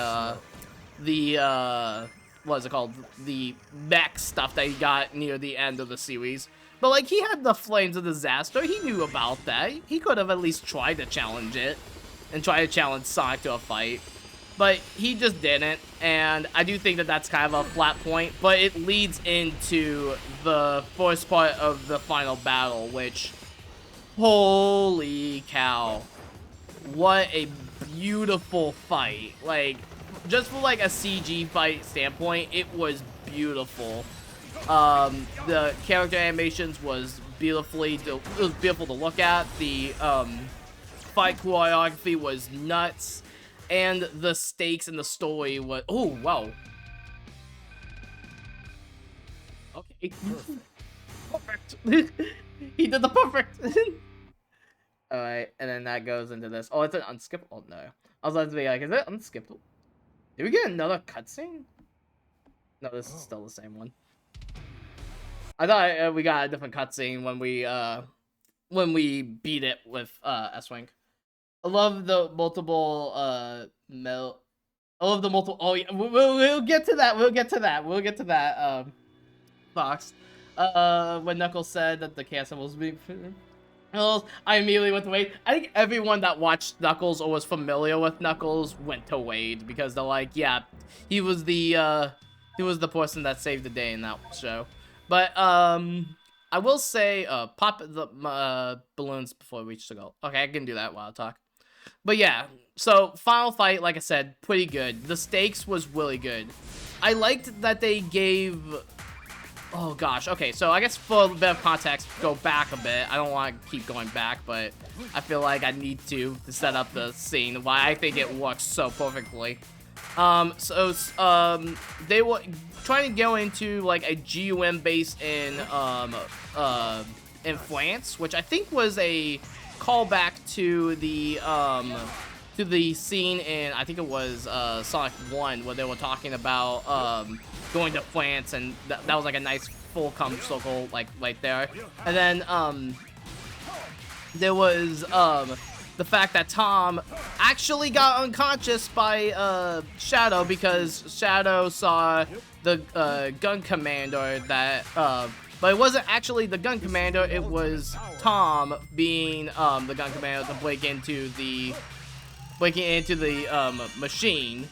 what is it called? The mech stuff that he got near the end of the series. But like he had the Flames of Disaster, he knew about that. He could have at least tried to challenge it and try to challenge Sonic to a fight. But he just didn't, and I do think that that's kind of a flat point, but it leads into the first part of the final battle, which, holy cow, what a beautiful fight. Like, just from like a CG fight standpoint, it was beautiful. The character animations was beautiful to look at. The fight choreography was nuts. And the stakes in the story was... Oh, wow. Okay. Perfect. He did the perfect. Alright, and then that goes into this. Oh, it's an unskippable. Oh, no. I was about to be like, is it unskippable? Did we get another cutscene? No, this is still the same one. I thought we got a different cutscene when we beat it with S-Wing. I love the multiple I love the multiple. Oh yeah, we'll get to that. We'll get to that. Fox. When Knuckles said that the chaos was being, I immediately went to Wade. I think everyone that watched Knuckles or was familiar with Knuckles went to Wade because they're like, yeah, he was the person that saved the day in that show. But I will say, pop the balloons before we reach the goal. Okay, I can do that while I talk. But yeah, so final fight, like I said, pretty good. The stakes was really good. I liked that they gave... Oh gosh, okay, so I guess for a bit of context, go back a bit. I don't want to keep going back, but I feel like I need to set up the scene, why I think it works so perfectly. They were trying to go into like a GUM base in France, which I think was a callback to the scene in, I think it was Sonic 1, where they were talking about going to France, and that was like a nice full come circle like right there. And then there was the fact that Tom actually got unconscious by Shadow because Shadow saw the gun commander that but it wasn't actually the gun commander, it was Tom being the gun commander to breaking into the machine.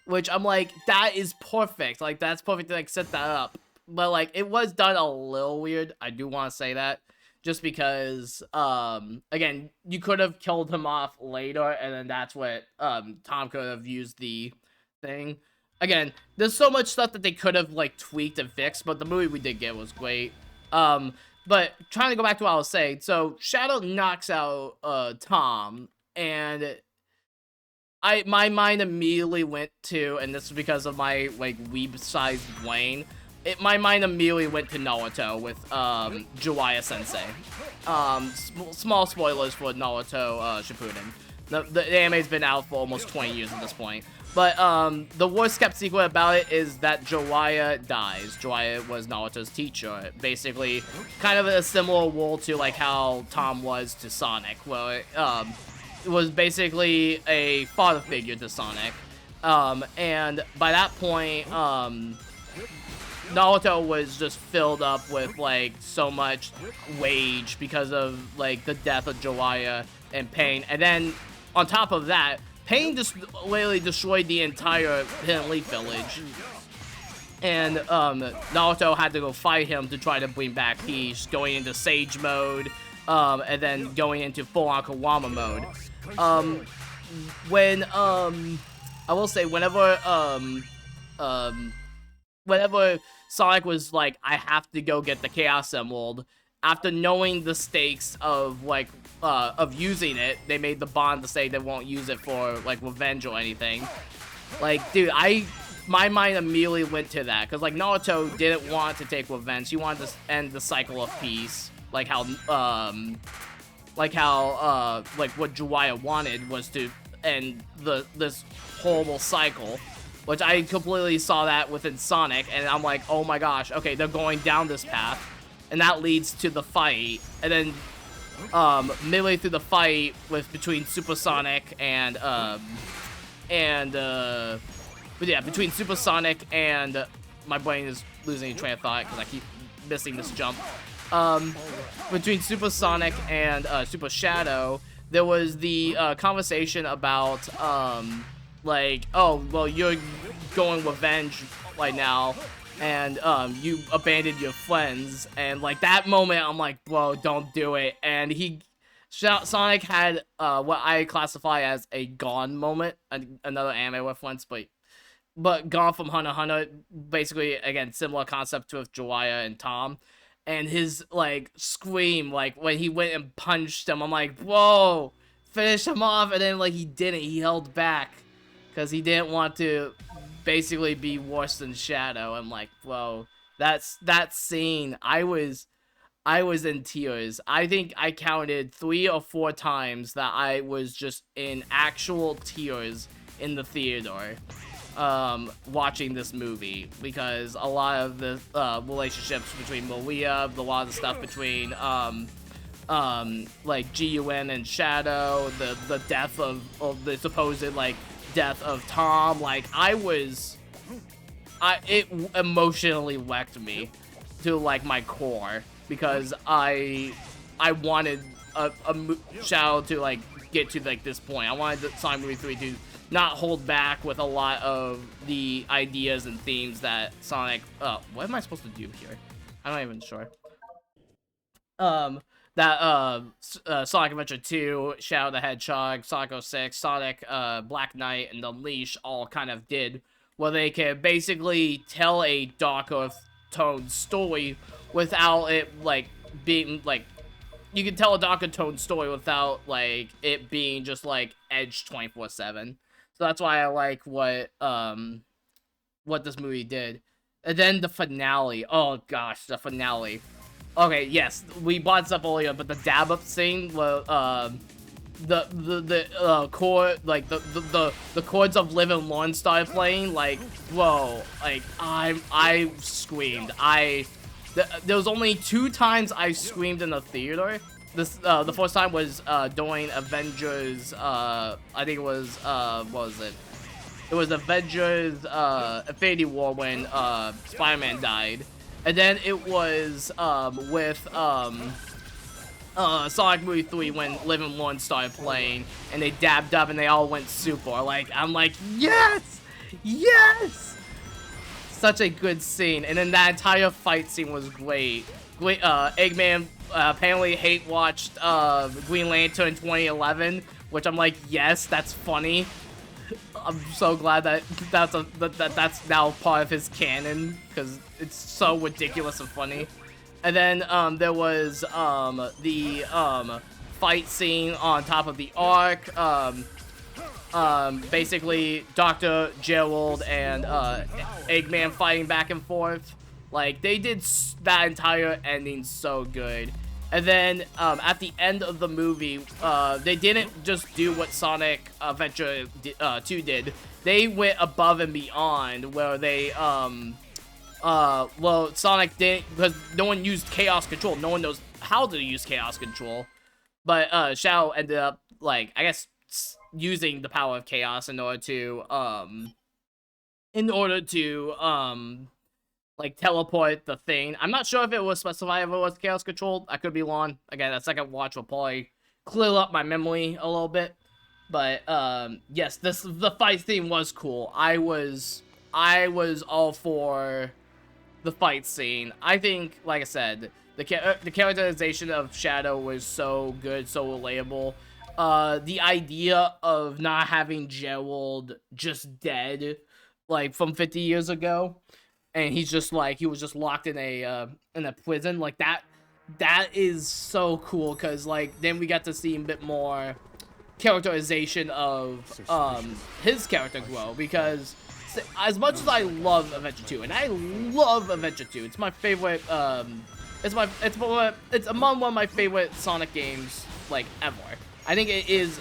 Which I'm like, that is perfect. Like, that's perfect to like set that up. But like, it was done a little weird. I do want to say that. Just because, again, you could have killed him off later, and then that's what Tom could have used the thing. Again, there's so much stuff that they could have like tweaked and fixed, but the movie we did get was great. But trying to go back to what I was saying, so Shadow knocks out Tom, and my mind immediately went to, and this is because of my like weeb-sized brain, my mind immediately went to Naruto with Jiraiya Sensei. Small spoilers for Naruto Shippuden. The anime's been out for almost 20 years at this point. But the worst kept secret about it is that Jiraiya dies. Jiraiya was Naruto's teacher. Basically, kind of a similar role to like how Tom was to Sonic, where it was basically a father figure to Sonic. And by that point, Naruto was just filled up with like so much rage because of like the death of Jiraiya and Pain. And then on top of that, Pain just literally destroyed the entire Hidden Leaf Village. And Naruto had to go fight him to try to bring back peace, going into Sage mode, and then going into full-on Kurama mode. I will say, whenever Sonic was like, I have to go get the Chaos Emerald, after knowing the stakes of like of using it, they made the bond to say they won't use it for like revenge or anything. Like, dude, my mind immediately went to that, because like Naruto didn't want to take revenge. He wanted to end the cycle of peace, like how what Jiraiya wanted was to end this horrible cycle, which I completely saw that within Sonic, and I'm like, oh my gosh, okay, they're going down this path. and that leads to the fight. And then midway through the fight between Supersonic and but yeah, between Supersonic and my brain is losing a train of thought because I keep missing this jump. Between Supersonic and Super Shadow, there was the conversation about like, oh well, you're going revenge right now, and you abandoned your friends, and like that moment, I'm like, whoa, don't do it. And Sonic had what I classify as a Gon moment, another anime reference, but Gon from Hunter x Hunter, basically, again, similar concept to with Jiraiya and Tom, and his like scream, like when he went and punched him, I'm like, whoa, finish him off, and then like he didn't, he held back, because he didn't want to basically be worse than Shadow. I'm like, whoa, that scene, I was in tears. I think I counted 3 or 4 times that I was just in actual tears in the theater watching this movie, because a lot of the relationships between Maria, a lot of the stuff between like GUN and Shadow, the death of the supposed like death of Tom, like it emotionally wrecked me to like my core, because I wanted Shadow to like get to like this point. I wanted the Sonic movie 3 to not hold back with a lot of the ideas and themes that Sonic. What am I supposed to do here? I'm not even sure. Sonic Adventure 2, Shadow the Hedgehog, Sonic 06, Sonic Black Knight, and Unleash all kind of did, where they can basically tell a darker toned story without it like being like, you can tell a darker toned story without like it being just like edged 24/7. So that's why I like what this movie did. And then the finale. Oh gosh, the finale. Okay, yes, we brought this up earlier, but the dab up scene, the chord, like the chords of Live and Learn started playing, like, whoa, like I screamed. There was only 2 times I screamed in the theater. The first time was during Avengers, I think it was, what was it? It was Avengers Infinity War when Spider-Man died. And then it was with Sonic Movie 3 when Live and Learn started playing, and they dabbed up and they all went super. Like, I'm like, yes! Yes! Such a good scene. And then that entire fight scene was great. Eggman apparently hate-watched Green Lantern 2011, which I'm like, yes, that's funny. I'm so glad that that's now part of his canon, because it's so ridiculous and funny. And then there was the fight scene on top of the Ark. Basically Dr. Gerald and Eggman fighting back and forth. Like, they did that entire ending so good. And then at the end of the movie, they didn't just do what Sonic Adventure 2 did. They went above and beyond, where they, well, Sonic didn't, because no one used Chaos Control. No one knows how to use Chaos Control. But Shadow ended up, like, I guess, using the power of Chaos in order to, like, teleport the thing. I'm not sure if it was specified if it was Chaos Control. I could be wrong. Again, that second watch will probably clear up my memory a little bit. But, yes, the fight theme was cool. I was all for the fight scene. I think, like I said, the characterization of Shadow was so good, so relatable. The idea of not having Gerald just dead, like, from 50 years ago, and he's just like, he was just locked in a prison, like, that is so cool, because, like, then we got to see a bit more characterization of his character grow, because as much as I love Adventure 2, and I love Adventure 2, it's my favorite, it's among one of my favorite Sonic games, like, ever. I think it is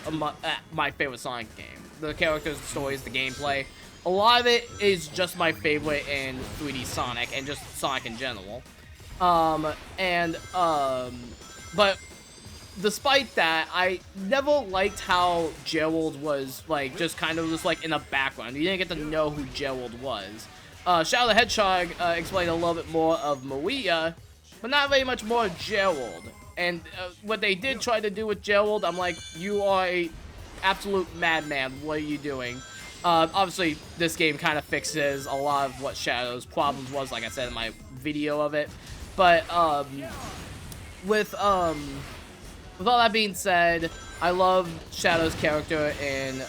my favorite Sonic game. The characters, the stories, the gameplay. A lot of it is just my favorite in 3D Sonic, and just Sonic in general. But despite that, I never liked how Gerald was, like, just kind of just, like, in the background. You didn't get to know who Gerald was. Shadow the Hedgehog explained a little bit more of Maria, but not very much more of Gerald. And what they did try to do with Gerald, I'm like, you are a absolute madman. What are you doing? Obviously, this game kind of fixes a lot of what Shadow's problems was, like I said in my video of it. But, with all that being said, I love Shadow's character in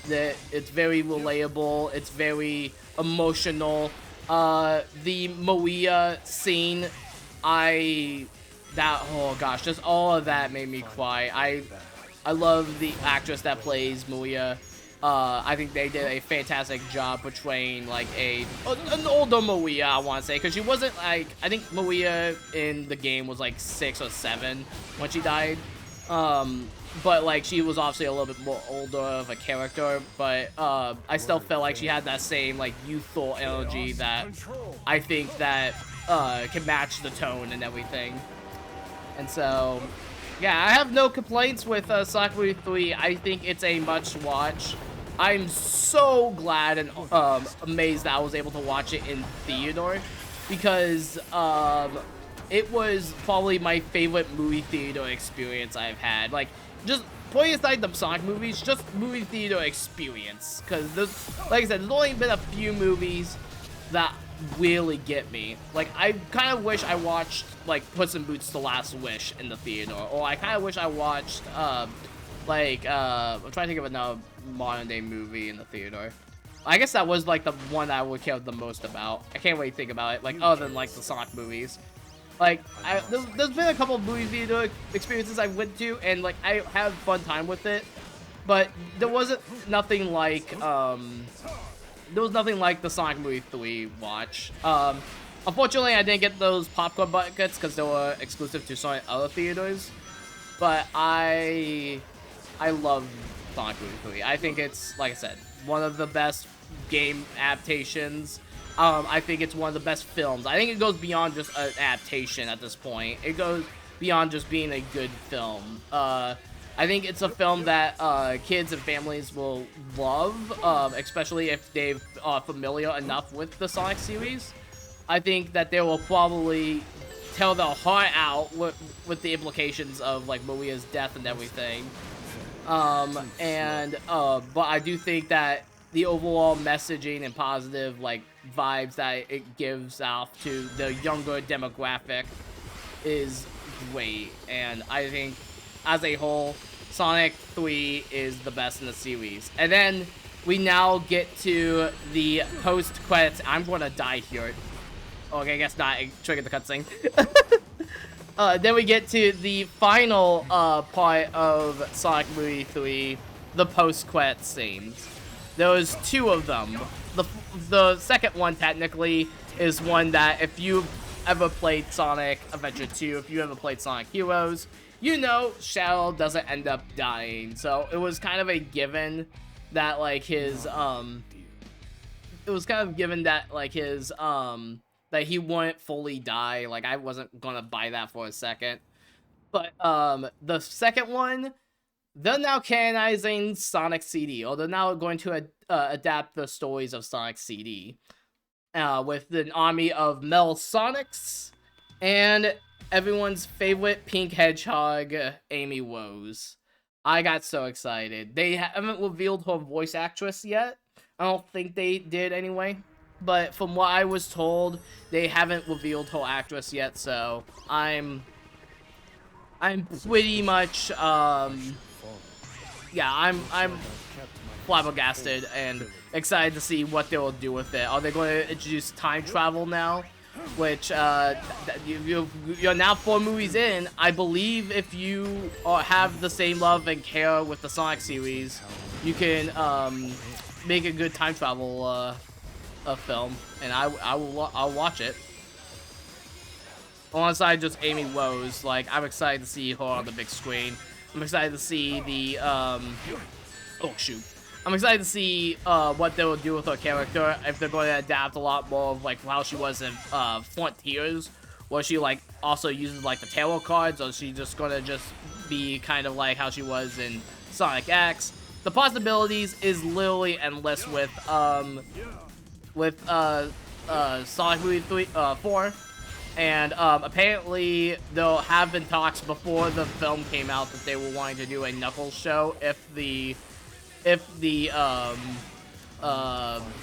that it's very relatable, it's very emotional. The Maria scene, oh gosh, just all of that made me cry. I love the actress that plays Maria. I think they did a fantastic job portraying, like, an older Maria, I want to say, because she wasn't, like, I think Maria in the game was, like, 6 or 7 when she died. But, like, she was obviously a little bit more older of a character, but, I still felt like she had that same, like, youthful energy that I think that, can match the tone and everything. And so, yeah, I have no complaints with Sonic Movie 3. I think it's a must-watch. I'm so glad and amazed that I was able to watch it in theater, because it was probably my favorite movie theater experience I've had. Like, just putting aside the Sonic movies, just movie theater experience. Because, like I said, there's only been a few movies that really get me. Like, I kind of wish I watched, like, Puss in Boots: The Last Wish in the theater, or I kind of wish I watched I'm trying to think of another modern day movie in the theater. I guess that was, like, the one that I would care the most about. I can't really think about it, like, other than, like, the Sonic movies. Like, there's been a couple of movie theater experiences I went to, and, like, I had a fun time with it, but there wasn't nothing like there was nothing like the Sonic Movie 3 watch. Unfortunately, I didn't get those popcorn buckets because they were exclusive to Sonic other theaters. But I love Sonic Movie 3. I think it's, like I said, one of the best game adaptations. I think it's one of the best films. I think it goes beyond just an adaptation at this point. It goes beyond just being a good film. I think it's a film that kids and families will love, especially if they are familiar enough with the Sonic series. I think that they will probably tear their heart out with the implications of, like, Maria's death and everything. But I do think that the overall messaging and positive, like, vibes that it gives off to the younger demographic is great. And I think, as a whole, Sonic 3 is the best in the series. And then we now get to the post-credits. I'm gonna die here. Okay, I guess not. I triggered the cutscene. Then we get to the final part of Sonic Movie 3, the post-credits scenes. There was 2 of them. The second one, technically, is one that if you've ever played Sonic Adventure 2, if you ever played Sonic Heroes, you know Shadow doesn't end up dying. So it was kind of a given that, like, his, it was kind of given that, like, his, that he wouldn't fully die. Like, I wasn't gonna buy that for a second. But, the second one, they're now canonizing Sonic CD, or they're now going to adapt the stories of Sonic CD, with an army of Metal Sonics, and everyone's favorite pink hedgehog, Amy Rose. I got so excited. They haven't revealed her voice actress yet. I don't think they did anyway. But from what I was told, they haven't revealed her actress yet, so I'm pretty much, yeah, I'm flabbergasted and excited to see what they will do with it. Are they going to introduce time travel now? Which, you're now 4 movies in. I believe if you have the same love and care with the Sonic series, you can make a good time travel film, and I'll watch it. Alongside just Amy Rose, like, I'm excited to see her on the big screen. I'm excited to see the oh shoot. I'm excited to see what they will do with her character, if they're going to adapt a lot more of, like, how she was in Frontiers, Or she like also uses like the tarot cards, or is she just gonna just be kind of like how she was in Sonic X? The possibilities is literally endless with Sonic Movie 4. And apparently there have been talks before the film came out that they were wanting to do a Knuckles show if the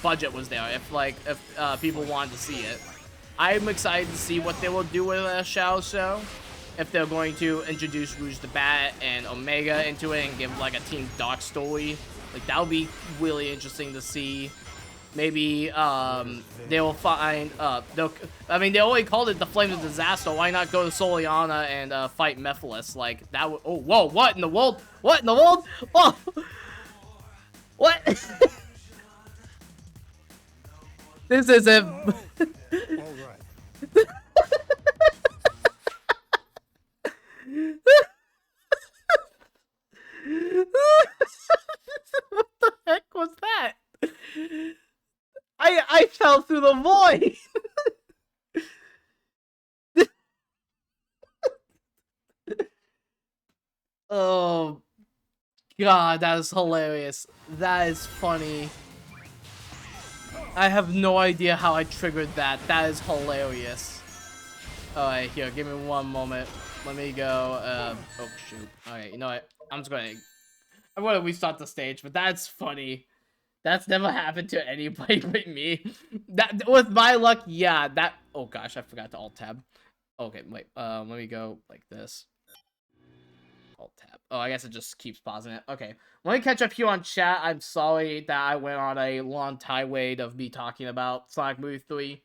budget was there, if people wanted to see it. I'm excited to see what they will do with a Shao show. If they're going to introduce Rouge the Bat and Omega into it and give like a Team Dark story, like that would be really interesting to see. Maybe they will find I mean, they already called it the Flames of Disaster. Why not go to Soliana and fight Mephiles? Like that would. Oh, whoa! What in the world? What in the world? Oh, what? This is a. All right. What the heck was that? I fell through the void. Oh god, that is hilarious. That is funny. I have no idea how I triggered that. That is hilarious. Alright, here, give me one moment. Let me go, oh shoot. Alright, you know what? I'm gonna restart the stage, but that's funny. That's never happened to anybody but me. That, with my luck, yeah, that, oh gosh, I forgot to alt-tab. Okay, wait, let me go like this. Alt-tab. Oh, I guess it just keeps pausing it. Okay, let me catch up here on chat. I'm sorry that I went on a long tirade of me talking about Sonic Movie 3.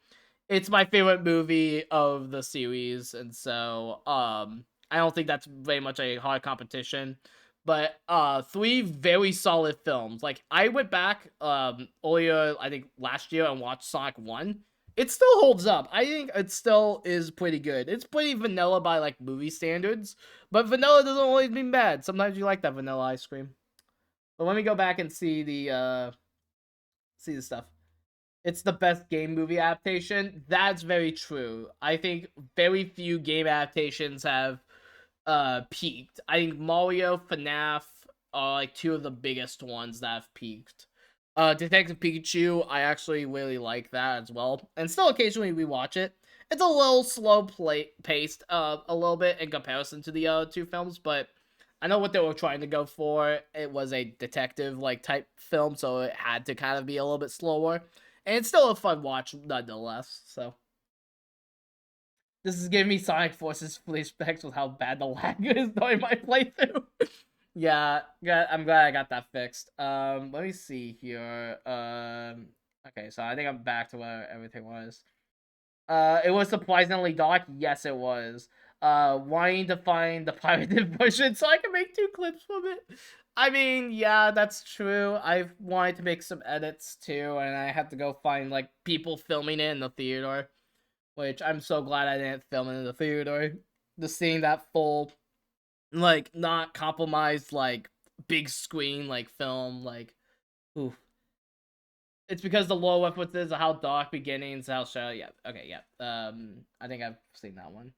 It's my favorite movie of the series, and so, I don't think that's very much a hard competition. But, 3 very solid films. Like, I went back, earlier, I think last year, and watched Sonic 1. It still holds up. I think it still is pretty good. It's pretty vanilla by, like, movie standards. But vanilla doesn't always mean bad. Sometimes you like that vanilla ice cream. But let me go back and see the stuff. It's the best game movie adaptation. That's very true. I think very few game adaptations have peaked. I think Mario, FNAF are like 2 of the biggest ones that have peaked. Detective Pikachu, I actually really like that as well, and still occasionally rewatch it. It's a little slow paced, a little bit in comparison to the other 2 films, but I know what they were trying to go for. It was a detective like type film, so it had to kind of be a little bit slower, and it's still a fun watch nonetheless. So. This is giving me Sonic Forces flashbacks with how bad the lag is during my playthrough. Yeah, I'm glad I got that fixed. Let me see here. Okay, so I think I'm back to where everything was. It was surprisingly dark. Yes, it was. Wanting to find the pirated version so I can make 2 clips from it. I mean, yeah, that's true. I've wanted to make some edits too, and I had to go find like people filming it in the theater. Which I'm so glad I didn't film it in the theater. Just seeing that full, like, not compromised, like, big screen, like, film, like, oof. It's because the low references of how dark beginnings, how show, yeah, okay, yeah. I think I've seen that one.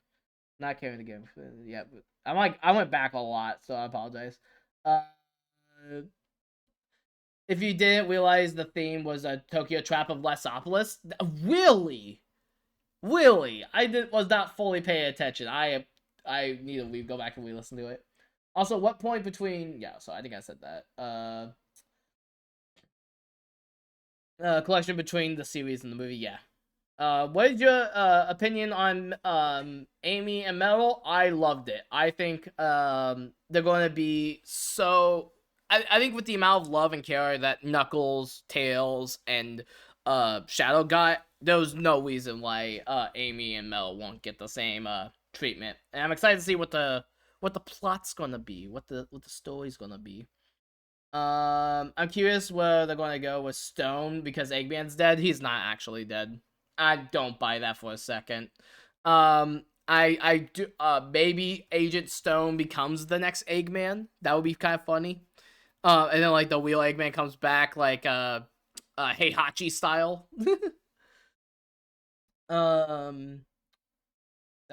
Not caring to give, yeah. But I went back a lot, so I apologize. If you didn't realize the theme was a Tokyo Trap of Lesopolis, really? Really, was not fully paying attention. I need to go back and re-listen to it. Also, what point between so I think I said that. Collection between the series and the movie, yeah. What is your opinion on Amy and Metal? I loved it. I think they're going to be so. I think with the amount of love and care that Knuckles, Tails, and Shadow got, there's no reason why Amy and Mel won't get the same treatment. And I'm excited to see what the plot's gonna be, what the story's gonna be. I'm curious where they're gonna go with Stone because Eggman's dead. He's not actually dead. I don't buy that for a second. I do maybe Agent Stone becomes the next Eggman. That would be kind of funny. And then like the real Eggman comes back like Heihachi style.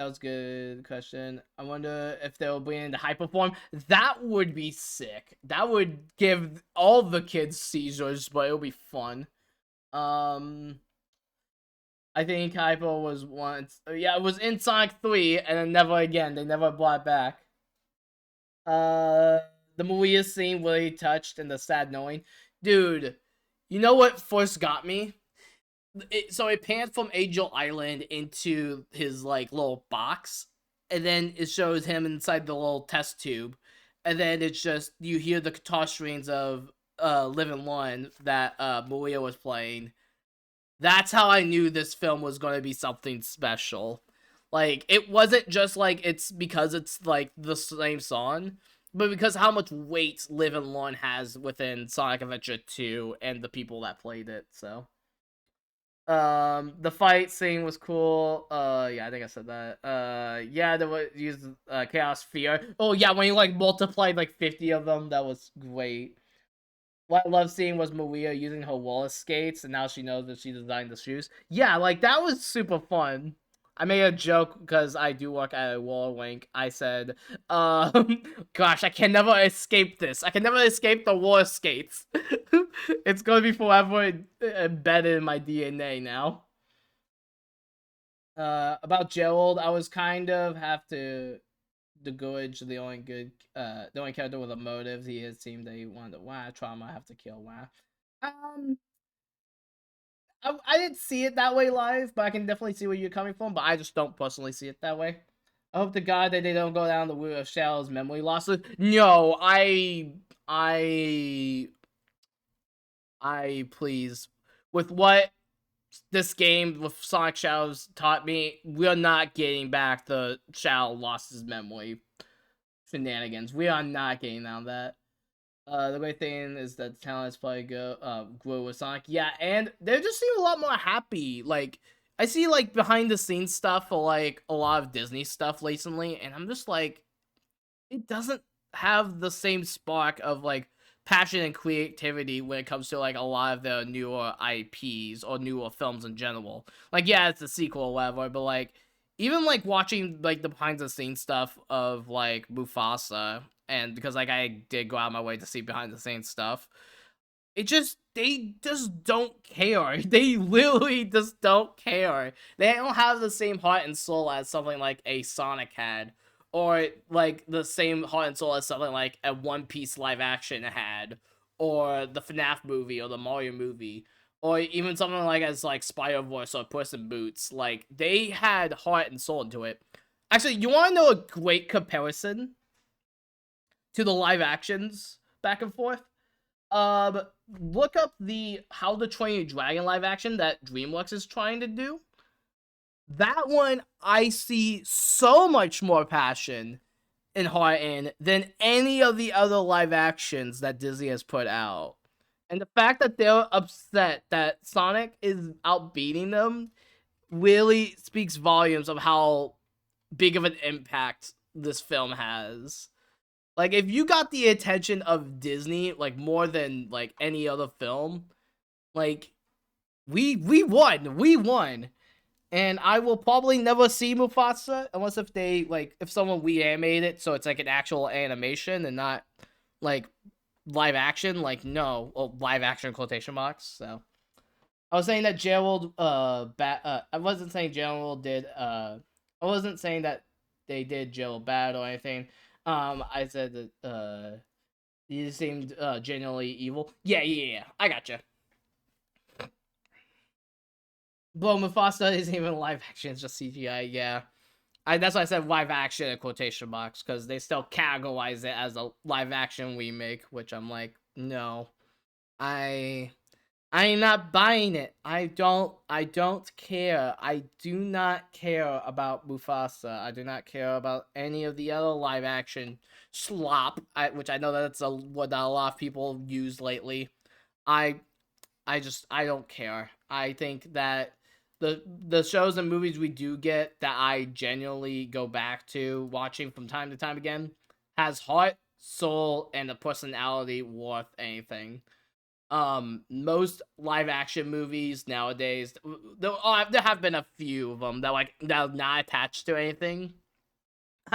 That was a good question. I wonder if they'll bring in the hyperform. That would be sick. That would give all the kids seizures, but it'll be fun. I think Hyper was once. Yeah, it was in Sonic 3, and then never again. They never brought it back. The Maria scene really touched, and the sad knowing. Dude, you know what first got me? So it pans from Angel Island into his, like, little box, and then it shows him inside the little test tube, and then it's just, you hear the guitar strings of Live and Learn that Maria was playing. That's how I knew this film was going to be something special. Like, it wasn't just, like, it's because it's, like, the same song, but because how much weight Live and Learn has within Sonic Adventure 2 and the people that played it, so. The fight scene was cool. Yeah, I think I said that. Yeah, there was used Chaos Sphere. Oh yeah, when you like multiplied like 50 of them, that was great. What I love seeing was Maria using her Wallace skates, and now she knows that she designed the shoes. Yeah, like that was super fun. I made a joke because I do work at a Roller Rink. I said, gosh, I can never escape this. I can never escape the roller skates. It's gonna be forever embedded in my DNA now. About Gerald, I was kind of have to begrudge the only good, the only character with a motive. He had seemed that he wanted to trauma. I have to kill I didn't see it that way live, but I can definitely see where you're coming from, but I just don't personally see it that way. I hope to God that they don't go down the route of Shadow's memory losses. No, I please. With what this game with Sonic Shadows taught me, we're not getting back the Shadow lost his memory shenanigans. We are not getting down that. The great thing is that the talent is probably grow with Sonic. Yeah, and they just seem a lot more happy. Like, I see, like, behind-the-scenes stuff for, like, a lot of Disney stuff recently, and I'm just like, it doesn't have the same spark of, like, passion and creativity when it comes to, like, a lot of the newer IPs or newer films in general. Like, yeah, it's a sequel or whatever, but, like, even, like, watching, like, the behind-the-scenes stuff of, like, Mufasa, and because, like, I did go out of my way to see behind-the-scenes stuff, they just don't care. They literally just don't care. They don't have the same heart and soul as something like a Sonic had, or, like, the same heart and soul as something like a One Piece live action had, or the FNAF movie, or the Mario movie, or even something like as, like, Spider-Verse or Puss in Boots. Like, they had heart and soul into it. Actually, you want to know a great comparison to the live actions back and forth? Look up the How to Train Your Dragon live action that DreamWorks is trying to do. That one, I see so much more passion and heart in than any of the other live actions that Disney has put out. And the fact that they're upset that Sonic is outbeating them really speaks volumes of how big of an impact this film has. Like, if you got the attention of Disney, like, more than, like, any other film, like, we won. And I will probably never see Mufasa, unless if they, like, if someone reanimate it, so it's, like, an actual animation and not, like, live action, like, no, or live action quotation marks, so. I was saying that Gerald, I wasn't saying Gerald did, I wasn't saying that they did Gerald bad or anything. I said that, he seemed, genuinely evil. Yeah, I gotcha. But Mufasa isn't even live action, it's just CGI, yeah. That's why I said live action in quotation marks, because they still categorize it as a live action remake, which I'm like, no. I'm not buying it. I don't care. I do not care about Mufasa. I do not care about any of the other live action slop, which I know that's what a lot of people use lately. I don't care. I think that the shows and movies we do get that I genuinely go back to watching from time to time again has heart, soul, and a personality worth anything. Most live action movies nowadays, there have been a few of them that like that are not attached to anything,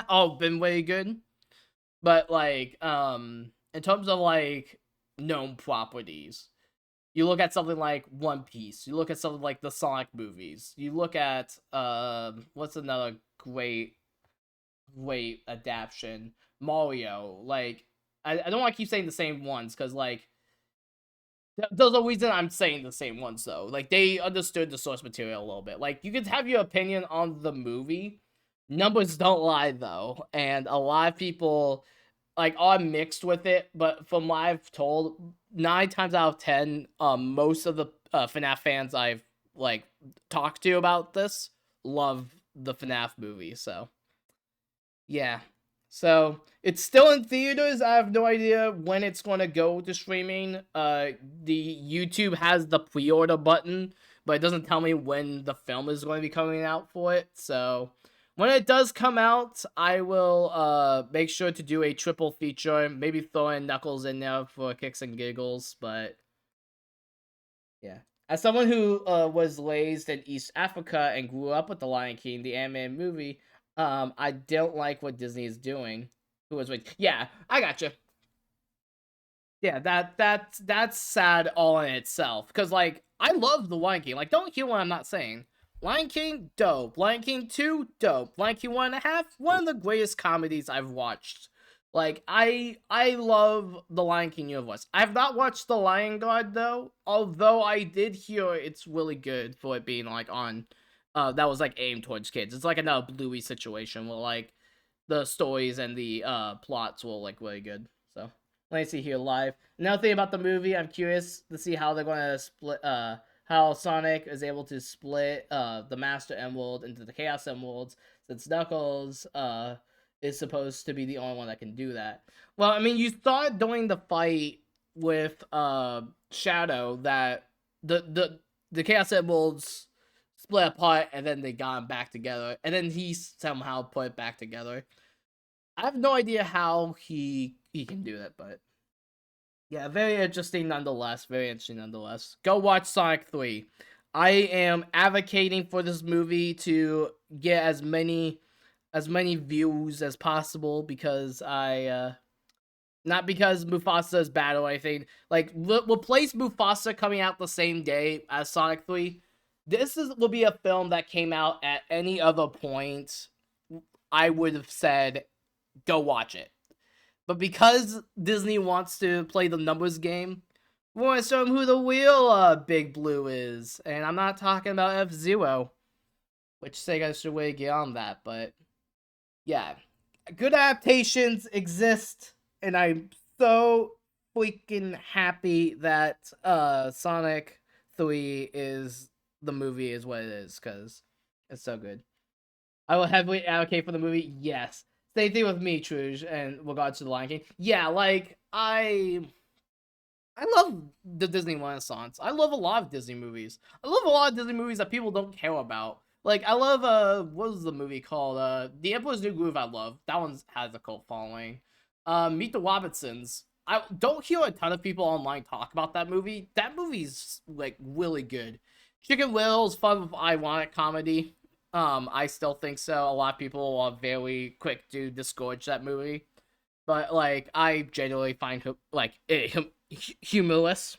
all been way good. But like in terms of like known properties, you look at something like One Piece, you look at something like the Sonic movies, you look at what's another great adaptation, Mario. Like I don't want to keep saying the same ones because like there's a reason I'm saying the same ones though. Like they understood the source material a little bit. Like you could have your opinion on the movie, numbers don't lie though, and a lot of people like are mixed with it. But from what I've told, 9 times out of 10, most of the FNAF fans I've like talked to about this love the FNAF movie. So yeah. So it's still in theaters. I have no idea when it's going to go to streaming. The YouTube has the pre-order button, but it doesn't tell me when the film is going to be coming out for it. So when it does come out, I will make sure to do a triple feature. Maybe throw in Knuckles in there for kicks and giggles. But yeah, as someone who was raised in East Africa and grew up with The Lion King, the animated movie, I don't like what Disney is doing. Who was wait? Yeah, I gotcha. Yeah, that's sad all in itself. Cause like I love the Lion King. Like, don't hear what I'm not saying. Lion King, dope. Lion King 2, dope. Lion King 1.5, one of the greatest comedies I've watched. Like I love the Lion King universe. I've not watched The Lion Guard though, although I did hear it's really good for it being like on. That was like aimed towards kids. It's like another Bluey situation where like the stories and the plots were like really good. So let me see here live. Another thing about the movie, I'm curious to see how they're gonna split how Sonic is able to split the Master Emerald into the Chaos Emeralds, since Knuckles is supposed to be the only one that can do that. Well, I mean you saw it during the fight with Shadow that the Chaos Emeralds split apart and then they got them back together, and then he somehow put it back together. I have no idea how he can do that, but yeah, very interesting nonetheless. Very interesting nonetheless. Go watch Sonic 3. I am advocating for this movie to get as many views as possible because not because Mufasa is bad or anything. Like replace Mufasa coming out the same day as Sonic 3. Will be a film that came out at any other point. I would have said, go watch it. But because Disney wants to play the numbers game, we want to show them who the real Big Blue is. And I'm not talking about F-Zero, which Sega should really get on that. But yeah, good adaptations exist, and I'm so freaking happy that Sonic 3 is the movie is what it is, because it's so good. I will heavily advocate for the movie, yes. Same thing with me, Truge, and regards to The Lion King. Yeah, like, I love the Disney Renaissance. I love a lot of Disney movies. I love a lot of Disney movies that people don't care about. Like, I love, what was the movie called? The Emperor's New Groove I love. That one has a cult following. Meet the Robinsons. I don't hear a ton of people online talk about that movie. That movie's, like, really good. Chicken Little's fun with ironic comedy. I still think so. A lot of people are very quick to disgorge that movie. But, like, I genuinely find, like, humorless.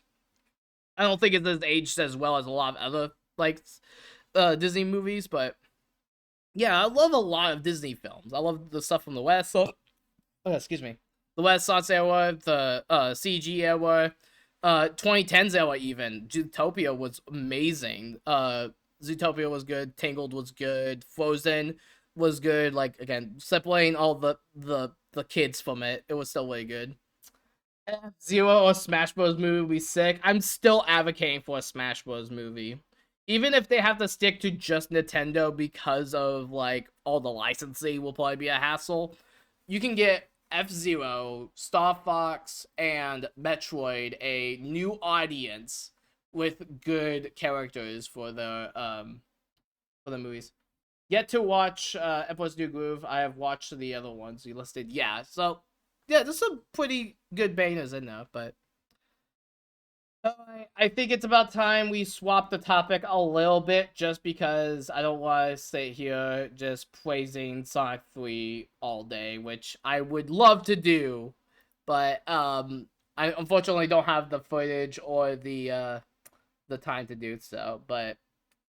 I don't think it's aged as well as a lot of other, like, Disney movies, but yeah, I love a lot of Disney films. I love the stuff from the West. The Renaissance era, the CG era, 2010s era even. Zootopia was amazing. Zootopia was good. Tangled was good. Frozen was good. Like, again, separating all the kids from it, it was still really good. F-Zero or Smash Bros. Movie would be sick. I'm still advocating for a Smash Bros. Movie. Even if they have to stick to just Nintendo because of, like, all the licensing will probably be a hassle, you can get F-Zero, Star Fox, and Metroid a new audience with good characters for the movies. Yet to watch Emperor's New Groove. I have watched the other ones you listed. Yeah, so yeah, there's some pretty good bangers in there, but I think it's about time we swap the topic a little bit, just because I don't want to sit here just praising Sonic 3 all day, which I would love to do, but I unfortunately don't have the footage or the time to do so. But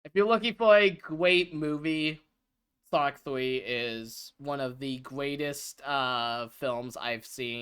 if you're looking for a great movie, Sonic 3 is one of the greatest films I've seen.